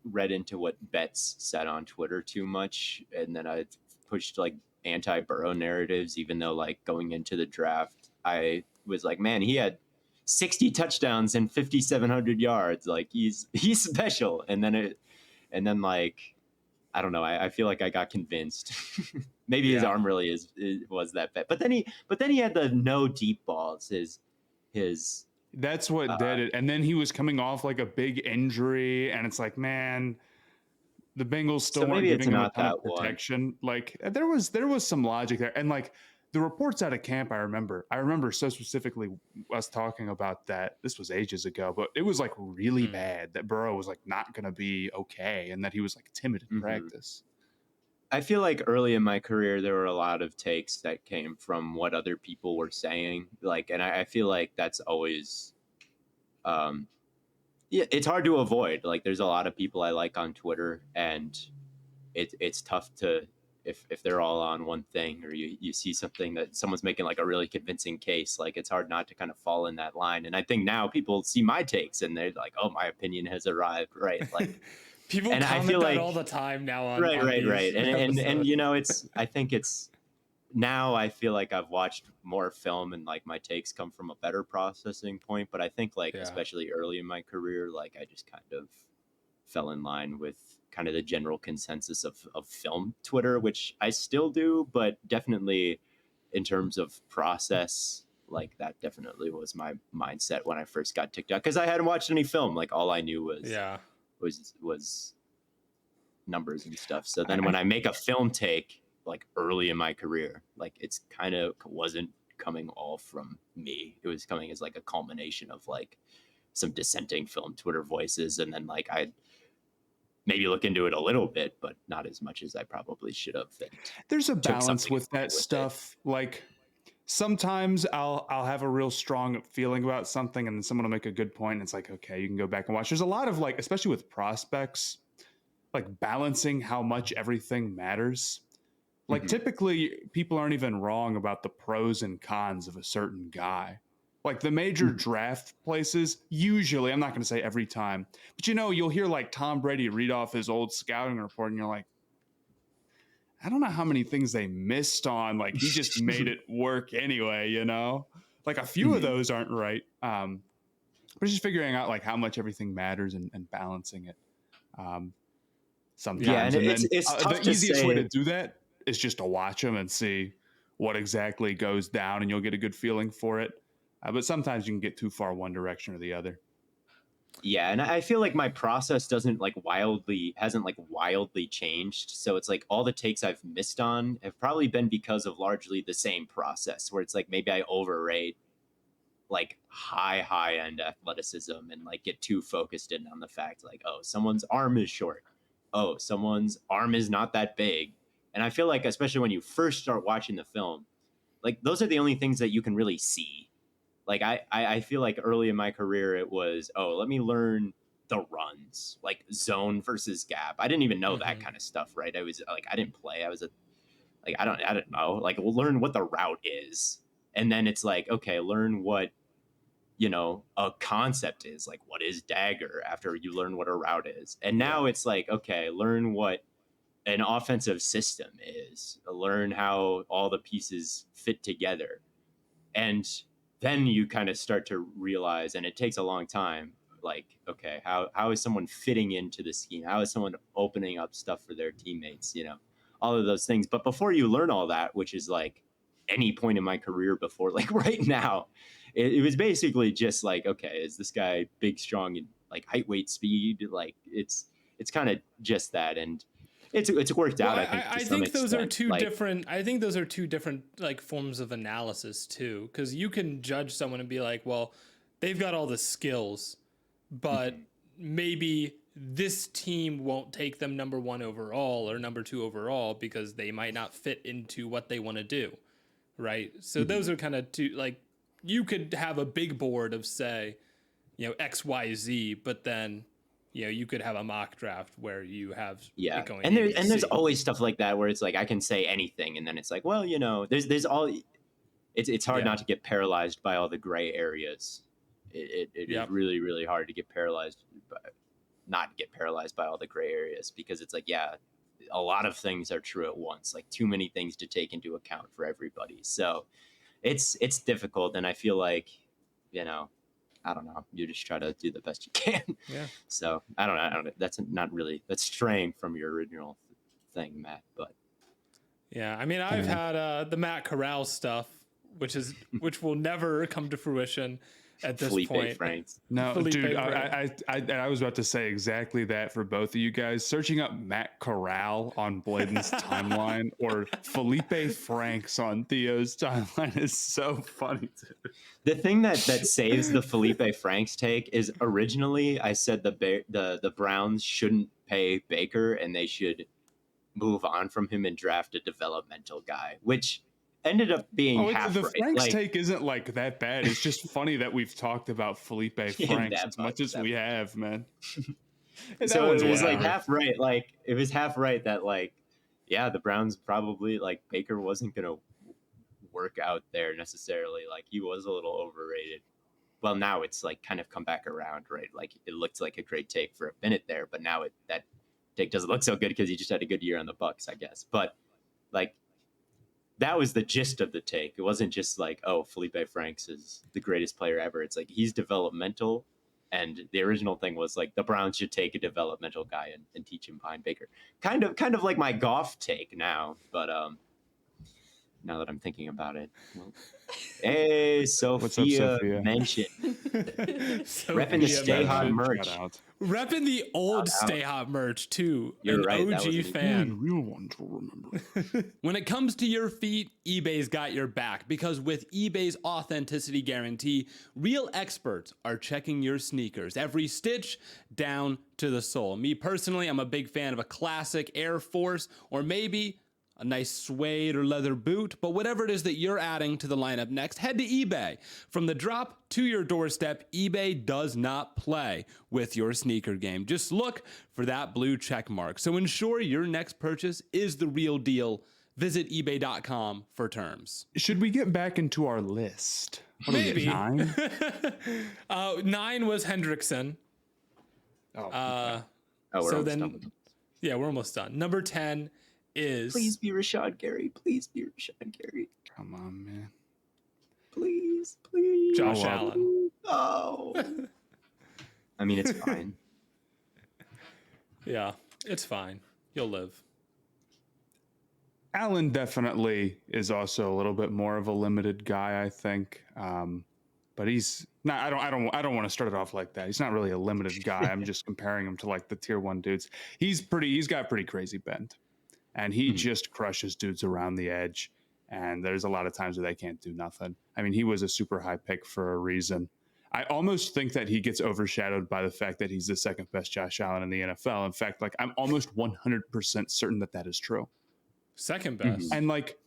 read into what Betts said on Twitter too much, and then I pushed like anti-Burrow narratives, even though like going into the draft, I was like, man, he had 60 touchdowns and 5,700 yards. Like he's special. And then like, I don't know. I feel like I got convinced. Maybe his arm really was that bad. But then he had the no deep balls. His That's what did it. And then he was coming off like a big injury, and it's like, man, the Bengals still weren't giving him a ton of protection. Like there was some logic there, and like the reports out of camp, I remember so specifically us talking about that. This was ages ago, but it was like really bad that Burrow was like not going to be okay, and that he was like timid in practice. I feel like early in my career, there were a lot of takes that came from what other people were saying. Like, and I feel like that's always, it's hard to avoid. Like, there's a lot of people I like on Twitter, and it's tough to, if they're all on one thing, or you see something that someone's making like a really convincing case, like it's hard not to kind of fall in that line. And I think now people see my takes and they're like, oh, my opinion has arrived, right? Like people and comment I feel that like, all the time now on right. And you know, I think it's now I feel like I've watched more film and like my takes come from a better processing point. But I think like especially early in my career, like I just kind of fell in line with kind of the general consensus of film Twitter, which I still do, but definitely in terms of process, like that definitely was my mindset when I first got TikTok, because I hadn't watched any film. Like all I knew was numbers and stuff. So then when I make a film take like early in my career, like it's kind of wasn't coming all from me. It was coming as like a culmination of like some dissenting film Twitter voices, and then like I maybe look into it a little bit, but not as much as I probably should have. There's a balance with that stuff. Like sometimes I'll have a real strong feeling about something, and then someone will make a good point, and it's like, okay, you can go back and watch. There's a lot of like, especially with prospects, like balancing how much everything matters. Like typically people aren't even wrong about the pros and cons of a certain guy. Like the major draft places, usually, I'm not going to say every time, but you know, you'll hear like Tom Brady read off his old scouting report and you're like, I don't know how many things they missed on. Like he just made it work anyway, you know, like a few of those aren't right. But just figuring out like how much everything matters and balancing it. Sometimes. Yeah, and it's tough the easiest way to do that is just to watch them and see what exactly goes down, and you'll get a good feeling for it. But sometimes you can get too far one direction or the other. Yeah, and I feel like my process hasn't wildly changed. So it's like all the takes I've missed on have probably been because of largely the same process, where it's like maybe I overrate like high end athleticism and like get too focused in on the fact like, oh, someone's arm is short. Oh, someone's arm is not that big. And I feel like especially when you first start watching the film, like those are the only things that you can really see. Like I feel like early in my career it was, oh, let me learn the runs, like zone versus gap. I didn't even know that kind of stuff, right? I was like, I didn't play. I was I don't know. Like we'll learn what the route is. And then it's like, okay, learn what, you know, a concept is, like what is dagger after you learn what a route is. And now it's like, okay, learn what an offensive system is, learn how all the pieces fit together. And then you kind of start to realize, and it takes a long time, like, okay, how is someone fitting into the scheme? How is someone opening up stuff for their teammates? You know, all of those things. But before you learn all that, which is like any point in my career before, like right now, it was basically just like, okay, is this guy big, strong, and like height, weight, speed? Like it's kind of just that. And it's worked out. I think those are two different. I think those are two different like forms of analysis too, because you can judge someone and be like, well, they've got all the skills, but maybe this team won't take them number 1 overall or number 2 overall because they might not fit into what they want to do, right? So those are kind of two. Like you could have a big board of say, you know, X, Y, Z, but then, you know, you could have a mock draft where you have it going and there's always stuff like that where it's like I can say anything, and then it's like, well, you know, there's all it's hard not to get paralyzed by all the gray areas. It is really, really hard to get paralyzed, not get paralyzed by all the gray areas, because it's like, yeah, a lot of things are true at once, like too many things to take into account for everybody. So it's difficult, and I feel like, you know, I don't know, you just try to do the best you can. Yeah. So I don't know. That's not really, that's straying from your original thing, Matt. But Yeah, I mean, I've had the Matt Corral stuff, which will never come to fruition at this Felipe point. Franks. No, Felipe dude, Franks. I was about to say exactly that for both of you guys. Searching up Matt Corral on Blaiden's timeline or Felipe Franks on Theo's timeline is so funny. The thing that saves the Felipe Franks take is originally I said the Browns shouldn't pay Baker and they should move on from him and draft a developmental guy, which ended up being half the right. Franks Like, take isn't like that bad. It's just funny that we've talked about Felipe Franks as much as we have, man. So it was like whatever. half right. Like it was half right that like, yeah, the Browns probably like Baker wasn't gonna work out there necessarily. Like he was a little overrated. Well, now it's like kind of come back around, right? Like it looked like a great take for a minute there, but now that take doesn't look so good because he just had a good year on the Bucs, I guess. But like that was the gist of the take. It wasn't just like, oh, Felipe Franks is the greatest player ever. It's like he's developmental. And the original thing was like the Browns should take a developmental guy and teach him behind Baker. Kind of like my Goff take now, but now that I'm thinking about it. Well, hey, Sophia, Sophia? mentioned. Repping the Stay Hot merch. Repping the old Shout out. Stay Hot merch too. You're An right, that OG wasn't fan. Real one to remember. When it comes to your feet, eBay's got your back because with eBay's authenticity guarantee, real experts are checking your sneakers, every stitch down to the sole. Me personally, I'm a big fan of a classic Air Force or maybe a nice suede or leather boot, but whatever it is that you're adding to the lineup next, head to eBay. From the drop to your doorstep, eBay does not play with your sneaker game. Just look for that blue check mark. So ensure your next purchase is the real deal. Visit ebay.com for terms. Should we get back into our list? What are we at, Maybe. 9? 9 was Hendrickson. Oh, Oh, we're So almost then- done with them. Yeah, we're almost done. Number 10 is... Please be Rashad Gary. Please be Rashad Gary. come on, man. Please. Josh Oh, Allen. Oh. I mean, it's fine. Yeah, it's fine. You'll live. Allen definitely is also a little bit more of a limited guy, I think. But he's not. I don't want to start it off like that. He's not really a limited guy. I'm just comparing him to like the tier 1 dudes. He's got pretty crazy bend, and he just crushes dudes around the edge. And there's a lot of times where they can't do nothing. I mean, he was a super high pick for a reason. I almost think that he gets overshadowed by the fact that he's the second best Josh Allen in the NFL. In fact, like I'm almost 100% certain that is true. Second best. And like,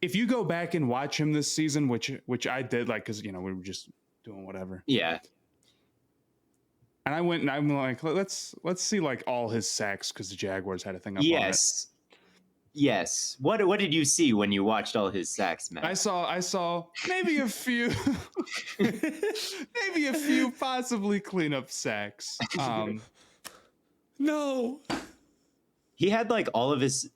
if you go back and watch him this season, which I did, like, because we were just doing whatever. Yeah. And I went and I'm like, let's see like all his sacks because the Jaguars had a thing up on it. Yes. What did you see when you watched all his sacks, Matt? I saw maybe a few, possibly cleanup sacks. No. He had like all of his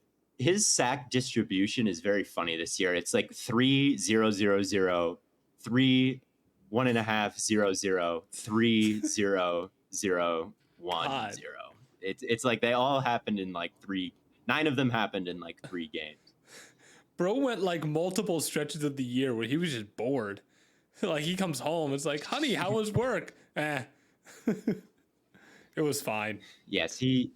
sack distribution is very funny this year. It's like 3 0 0 0, 3 1.5 0 0, 3 0 0 1 God. 0. It's like they all happened in like 9 of them happened in like 3 games. Bro went like multiple stretches of the year where he was just bored. Like he comes home, it's like, honey, how was work? It was fine. Yes, he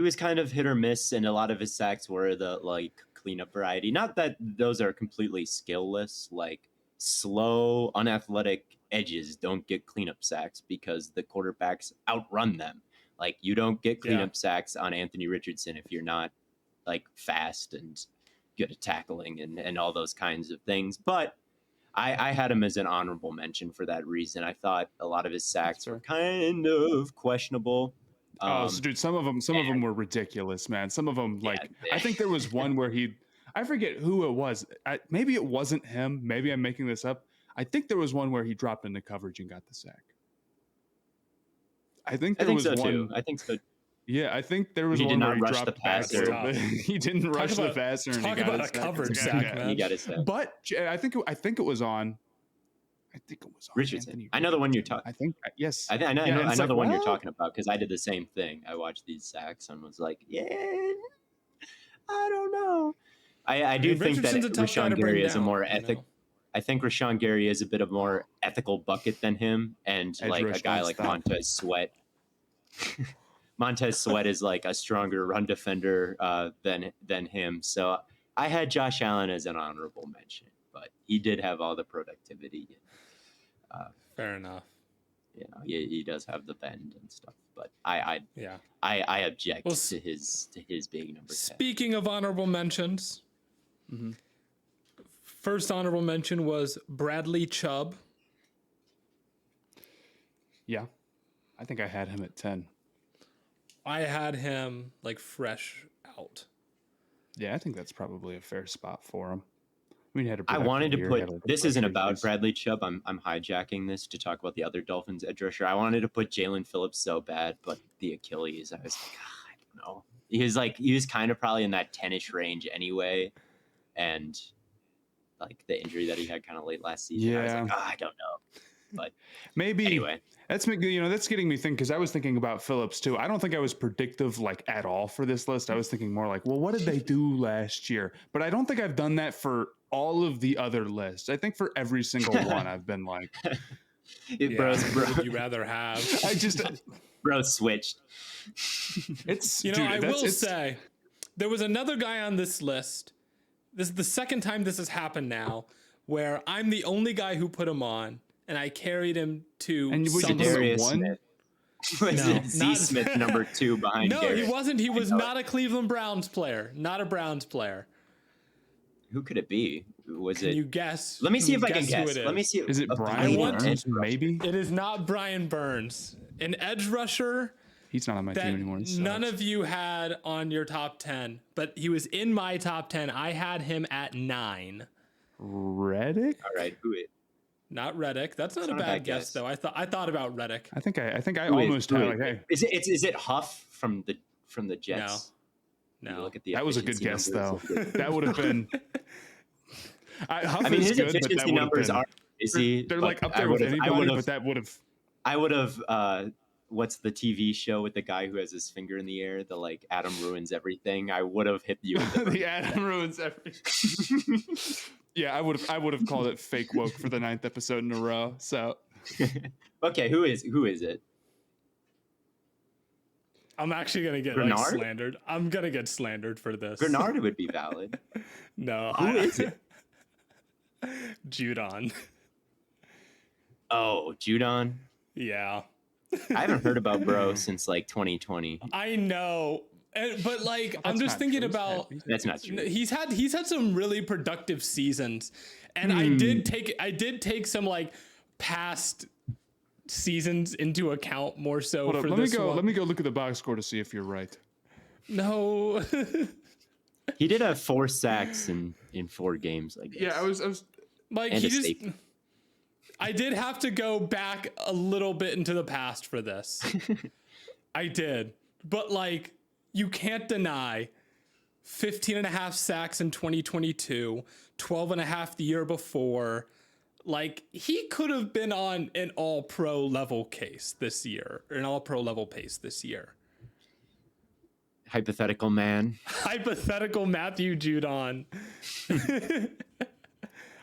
was kind of hit or miss, and a lot of his sacks were the like cleanup variety. Not that those are completely skillless, like slow, unathletic edges don't get cleanup sacks because the quarterbacks outrun them. Like you don't get cleanup sacks on Anthony Richardson if you're not like fast and good at tackling and all those kinds of things. But I had him as an honorable mention for that reason. I thought a lot of his sacks were kind of questionable. So dude, some of them were ridiculous, man. Some of them, like, I think there was one where I forget who it was. Maybe it wasn't him. Maybe I'm making this up. I think there was one where he dropped into coverage and got the sack. I think so too. I think so. Yeah, I think there was He did one not where he rush dropped the back a passer. little bit. He didn't rush the about- passer. And talk he got about his a coverage sack. sack, Yeah. man. You got to say. But I think it was on. I think it was on Richardson. Anthony I know the one you're Richardson. talking. I think yes. I know Yeah, and it's the one you're well, talking about because I did the same thing. I watched these sacks and was like, yeah, I don't know. I do think that Richardson's a tough guy Rashawn to bring Gary is a down, more you ethic. know? I think Rashawn Gary is a bit of more ethical bucket than him, and Edge like a rush guy don't like stop. Montez Sweat. Montez Sweat is like a stronger run defender than him. So I had Josh Allen as an honorable mention, but he did have all the productivity. Fair enough. You know, he does have the bend and stuff, but I Yeah. object Well, to his being number 10. Speaking of honorable mentions, Mhm. first honorable mention was Bradley Chubb. Yeah, I think I had him at 10. I had him like fresh out. Yeah, I think that's probably a fair spot for him. I mean, he had a I wanted to productive year, put had a this bunch isn't of about injuries. Bradley Chubb. I'm hijacking this to talk about the other Dolphins edge rusher. I wanted to put Jalen Phillips so bad, but the Achilles, I was like, I don't know. He was kind of probably in that 10ish range anyway, and like the injury that he had kind of late last season. I was like, Yeah. I don't know. But Maybe anyway, that's getting me thinking because I was thinking about Phillips too. I don't think I was predictive like at all for this list. I was thinking more like, well, what did they do last year? But I don't think I've done that for all of the other lists. I think for every single one, I've been like, bro, Who would you rather have? I just bro switched. it's You know, dude, I that's- will it's- say there was another guy on this list. This is the second time this has happened now, where I'm the only guy who put him on, and I carried him to. And was it someone- Darius one? Smith. Was No, it Z not- Smith number 2 behind No, Garrett? he wasn't. He was know not a Cleveland Browns player. Not a Browns player. Who could it be? Was Can it? you guess? Let me see if I can who guess. it is? Let me see. Is it a Brian want to- Burns? Maybe It is not Brian Burns, an edge rusher he's not on my that team anymore. He none sucks. of you had on your top 10, but he was in my top 10. I had him at 9. Reddick. All right, who it? Not Reddick. That's not a not a bad bad guess, guess. though. I thought about Reddick. I think I Who is- almost who had is- like, hey, Is it Huff from the Jets? You No. look at the that was a good efficiency guess numbers though. of the- That would have been. Huff I mean, is his good, but that efficiency would have numbers been. are crazy. They're but like up I there with would've- anybody, but that would have. I would have. What's the TV show with the guy who has his finger in the air? The like Adam ruins everything. I would have hit you. With the The Adam ruins everything. Yeah, I would have called it fake woke for the 9th episode in a row. So Okay, who is it? I'm actually going to get Bernard? slandered. I'm going to get slandered for this. Bernard would be valid. No. Who is it? Judon. Oh, Judon. Yeah. I haven't heard about bro since like 2020. I know. But like I'm That's just not thinking true. about That's not true. he's had some really productive seasons. And I did take some like past seasons into account more so hold up, for let me this go. one. Let me go look at the box score to see if you're right. No. He did have 4 sacks in 4 games. I guess. Yeah, I was. Like And he a just safety. I did have to go back a little bit into the past for this. I did. But like you can't deny 15 and a half sacks in 2022, 12 and a half the year before. Like he could have been on an all pro level case this year, or an all pro level pace this year. Hypothetical man. Hypothetical Matthew Judon.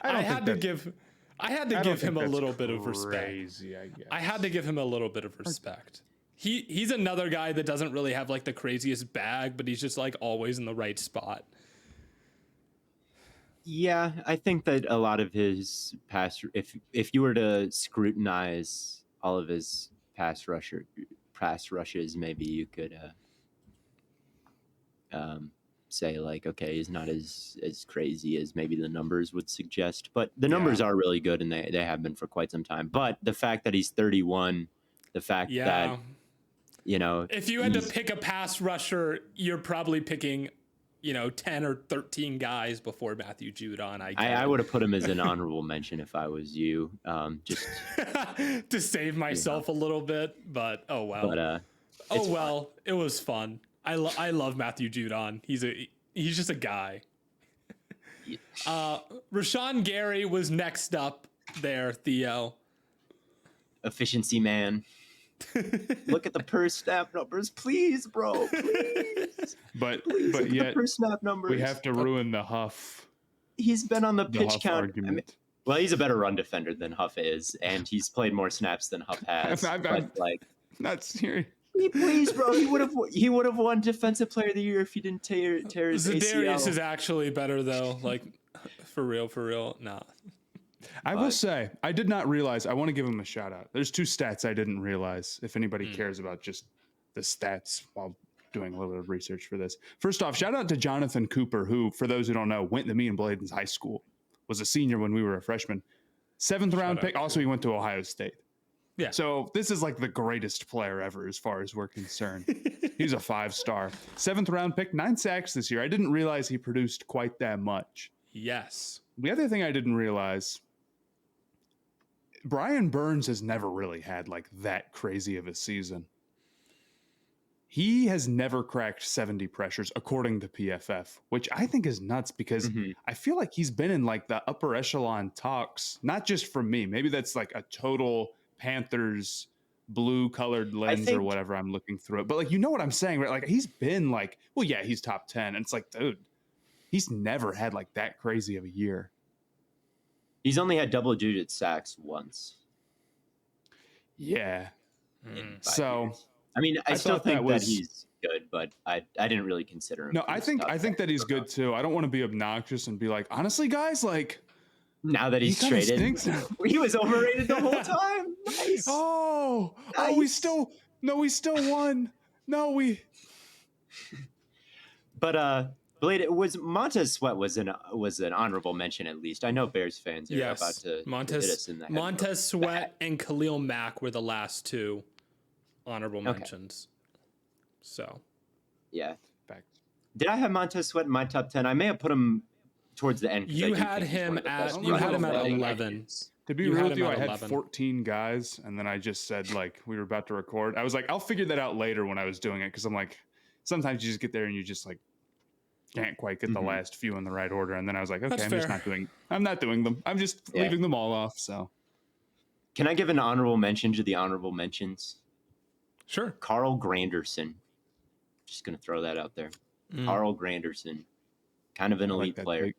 I had to give him a little bit of respect. Crazy, I guess. I had to give him a little bit of respect. He's another guy that doesn't really have like the craziest bag, but he's just like always in the right spot. Yeah, I think that a lot of his pass, if you were to scrutinize all of his pass rushes, maybe you could say like, okay, he's not as crazy as maybe the numbers would suggest, but the numbers are really good and they have been for quite some time. But the fact that he's 31, the fact that if you had to pick a pass rusher, you're probably picking 10 or 13 guys before Matthew Judon. I would have put him as an honorable mention if I was you, just to save myself a little bit, but oh well. but Oh, It's well, it was fun. I love Matthew Judon. He's just a guy. Rashawn Gary was next up there, Theo. efficiency, man. Look at the per snap numbers, please, bro. Please. But Please look but at the yet per snap numbers. we have to ruin the Huff. He's been on the pitch Huff count. argument. Well, he's a better run defender than Huff is, and he's played more snaps than Huff has. I'm but like, not serious. please, bro, he would have won Defensive Player of the Year if he didn't tear his Zadarius ACL. is actually better though. Like, for real. Nah. I will say, I did not realize. I want to give him a shout out. There's 2 stats I didn't realize. If anybody cares about just the stats while doing a little bit of research for this. First off, shout out to Jonathan Cooper, who, for those who don't know, went to me and Blaiden's high school. Was a senior when we were a freshman. 7th round pick. Also, he went to Ohio State. Yeah. So this is like the greatest player ever as far as we're concerned. He's a 5-star. 7th round pick, 9 sacks this year. I didn't realize he produced quite that much. Yes. The other thing I didn't realize, Brian Burns has never really had like that crazy of a season. He has never cracked 70 pressures according to PFF, which I think is nuts because I feel like he's been in like the upper echelon talks, not just from me. Maybe that's like a total Panthers blue colored lens or whatever I'm looking through it. But like, you know what I'm saying, right? Like he's been like, well, yeah, he's top 10. And it's like, dude, he's never had like that crazy of a year. He's only had double-digit sacks once. Yeah. In 5 So years. I mean, I still thought think that that he's good, but I didn't really consider him. No, for I the think stuff that he's good too. I don't want to be obnoxious and be like, honestly, guys, like now that he's he kinda traded, stinks now. he was overrated the whole time. Nice. We still won. No, we. But Blade was Montez Sweat was an honorable mention at least. I know Bears fans are about to hit us in the head. Montez Sweat and Khalil Mack were the last 2 honorable mentions. So, yeah. Back. Did I have Montez Sweat in my top 10? I may have put him towards the end. You had him at 11. To be real with you, I had 14 guys, and then I just said like we were about to record. I was like, I'll figure that out later when I was doing it because I'm like, sometimes you just get there and you just like can't quite get the last few in the right order. And then I was like, okay, I'm not doing them. I'm just leaving them all off. So, can I give an honorable mention to the honorable mentions? Sure. Carl Granderson. Just gonna throw that out there. Carl Granderson, kind of an elite player. Take.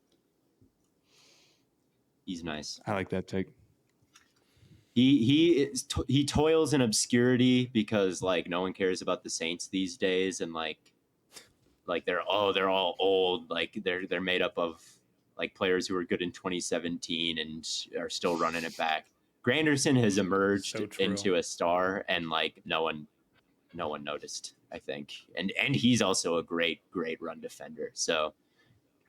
He's nice. I like that take. He toils in obscurity because like no one cares about the Saints these days, and like they're all old. Like they're made up of like players who were good in 2017 and are still running it back. Granderson has emerged into a star, and like no one noticed, I think. And he's also a great run defender. So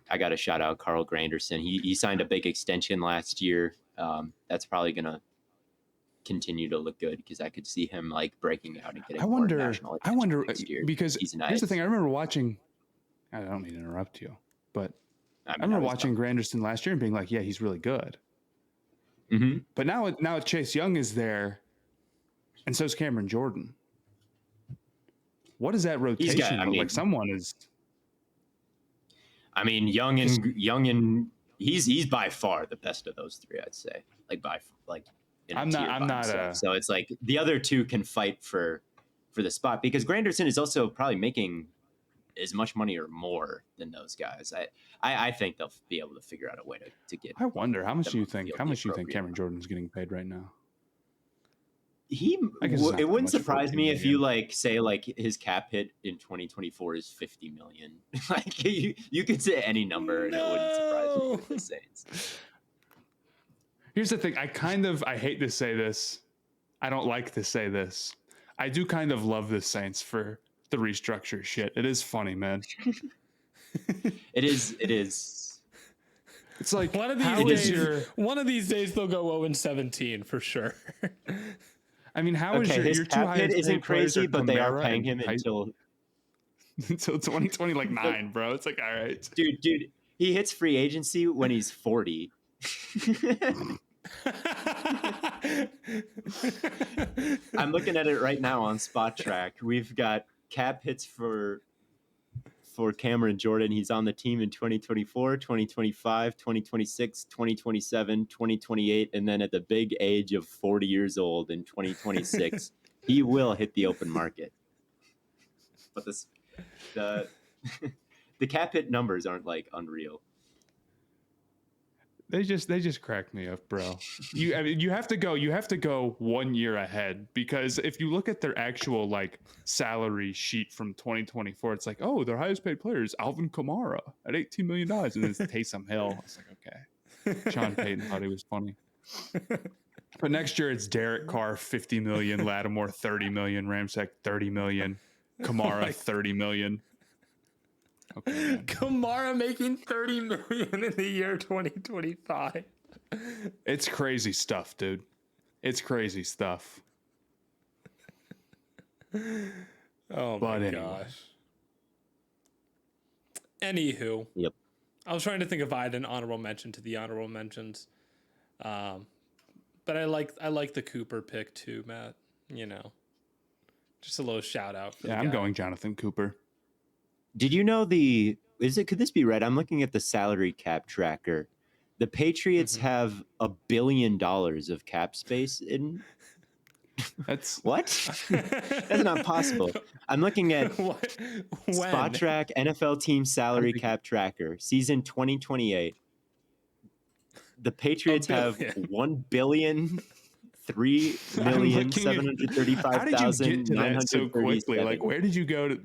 I got to shout out Carl Granderson. He signed a big extension last year. That's probably gonna continue to look good because I could see him like breaking out and getting more national attention next year. Because he's nice. Here's the thing. I remember watching. I don't mean to interrupt you, but I remember watching Granderson last year and being like, yeah, he's really good. Mm-hmm. But now Chase Young is there, and so is Cameron Jordan. What is that rotation? Like someone is. I mean, Young and he's by far the best of those 3. I'd say I'm not. So it's like the other 2 can fight for the spot because Granderson is also probably making as much money or more than those guys. I think they'll be able to figure out a way to get. I wonder how much do you think Cameron Jordan's getting paid right now? It wouldn't surprise me if you like say like his cap hit in 2024 is 50 million. Like you could say any number and it wouldn't surprise me with the Saints. Here's the thing. I hate to say this. I don't like to say this. I do kind of love the Saints for the restructure shit. It is funny, man. It is. It's like one of these days they'll go 0-17 for sure. I mean, how is your two cap hit isn't crazy, but they are paying him until 2020, like 9, bro. It's like, all right, dude. He hits free agency when he's 40. I'm looking at it right now on Spot Track. We've got cap hits for Cameron Jordan. He's on the team in 2024, 2025, 2026, 2027, 2028, and then at the big age of 40 years old in 2026, he will hit the open market. But the the cap hit numbers aren't like unreal. They just crack me up, bro. You have to go 1 year ahead, because if you look at their actual like salary sheet from 2024, it's like, oh, their highest paid player is Alvin Kamara at $18 million, and then it's Taysom Hill. It's like, okay, Sean Payton thought he was funny. But next year it's Derek Carr 50 million, Lattimore 30 million, Ramczyk 30 million, Kamara 30 million. Okay, man. Kamara making 30 million in the year 2025. It's crazy stuff, dude. It's crazy stuff. Oh my gosh. Anywho. Yep. I was trying to think of an honorable mention to the honorable mentions. But I like the Cooper pick too, Matt. You know. Just a little shout out for I'm going Jonathan Cooper. Did you know could this be right? I'm looking at the salary cap tracker. The Patriots have $1 billion of cap space in. That's what? That's not possible. I'm looking at Spot Track NFL team salary cap tracker, season 2028. The Patriots have 1,003,735,937. How did you get to that so quickly? Like, where did you go to?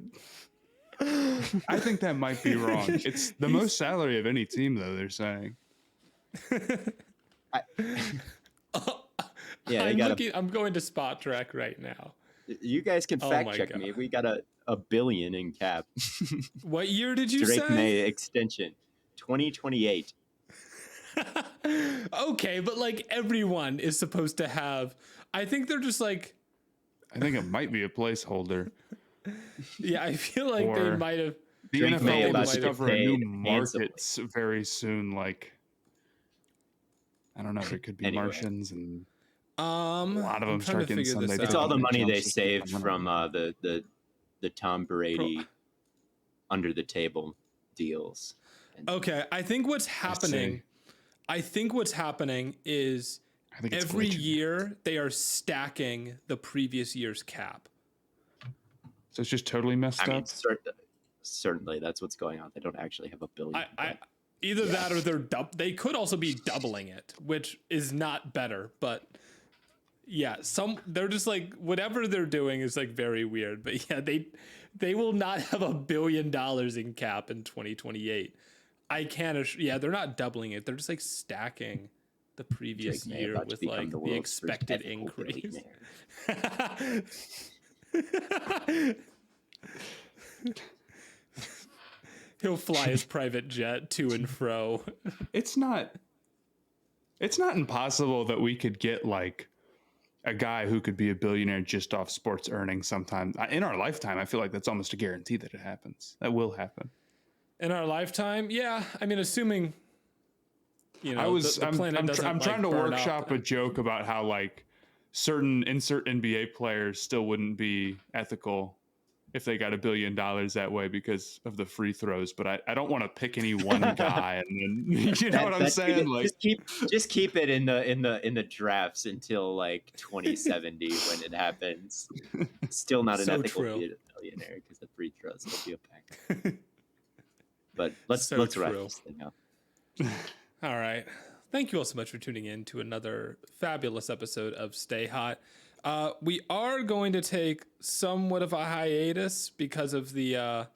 I think that might be wrong. It's the most salary of any team, though, they're saying. I'm going to Spot Track right now. You guys can fact check me. We got a billion in cap. What year did you Drake say? May extension, 2028. Okay, but like everyone is supposed to have. I think they're just like. I think it might be a placeholder. Yeah, I feel like they might have. The Drake May NFL will about to discover get a new paid markets very soon. Like, I don't know. There could be Anyway. Martians, and a lot of them start getting Sunday. It's all the money they Jumps saved from the Tom Brady under the table deals. Okay, I think what's happening is every year they are stacking the previous year's cap. So it's just totally messed up. Certainly that's what's going on. They don't actually have $1 billion. Either that or they could also be doubling it, which is not better. But yeah, they're just like whatever they're doing is like very weird. But yeah, they will not have $1 billion in cap in 2028. I can't. Yeah, they're not doubling it. They're just like stacking the previous year with like the expected increase. He'll fly his private jet to and fro. It's not impossible that we could get like a guy who could be a billionaire just off sports earnings sometime in our lifetime. I feel like that's almost a guarantee that it happens. That will happen in our lifetime. Yeah, I mean, assuming I'm trying to workshop a joke about how like certain NBA players still wouldn't be ethical if they got $1 billion that way because of the free throws. But I don't want to pick any one guy, and then you know what I'm saying? Like just keep it in the drafts until like 2070 when it happens. Still not an ethical to be a billionaire because the free throws will be a pack. But let's wrap this thing up. All right. Thank you all so much for tuning in to another fabulous episode of Stay Hot. We are going to take somewhat of a hiatus because of the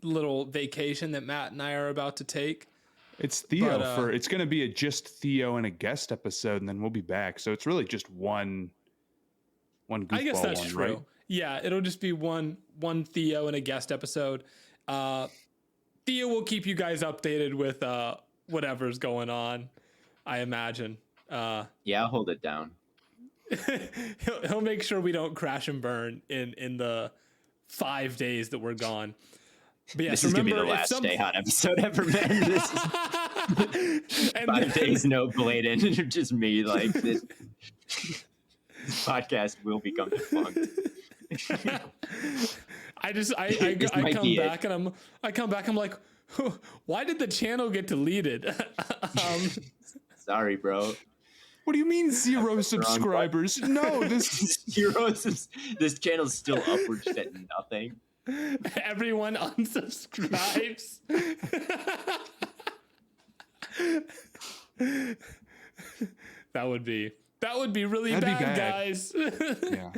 little vacation that Matt and I are about to take. It's Theo it's going to be just Theo and a guest episode, and then we'll be back. So it's really just one goofball. I guess that's true. Right? Yeah, it'll just be one Theo and a guest episode. Theo will keep you guys updated with whatever's going on, I imagine. Yeah, I'll hold it down. he'll make sure we don't crash and burn in the 5 days that we're gone. But yes, this is gonna be the remember, if last some- Stay Hot episode ever, man. This is And 5 days no Blaiden, just me. Like this podcast will become defunct. I This come might be it. back and I'm like, why did the channel get deleted? Sorry, bro. What do you mean 0 subscribers? No, this This channel's still upwards at nothing. Everyone unsubscribes. That would be really That'd be bad, bad. guys. yeah.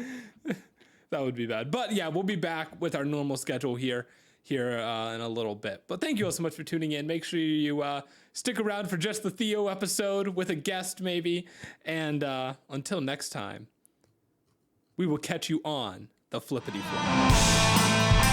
That would be bad. But yeah, we'll be back with our normal schedule here in a little bit. But thank you all so much for tuning in. Make sure you stick around for just the Theo episode with a guest maybe. And until next time, we will catch you on the flippity flop.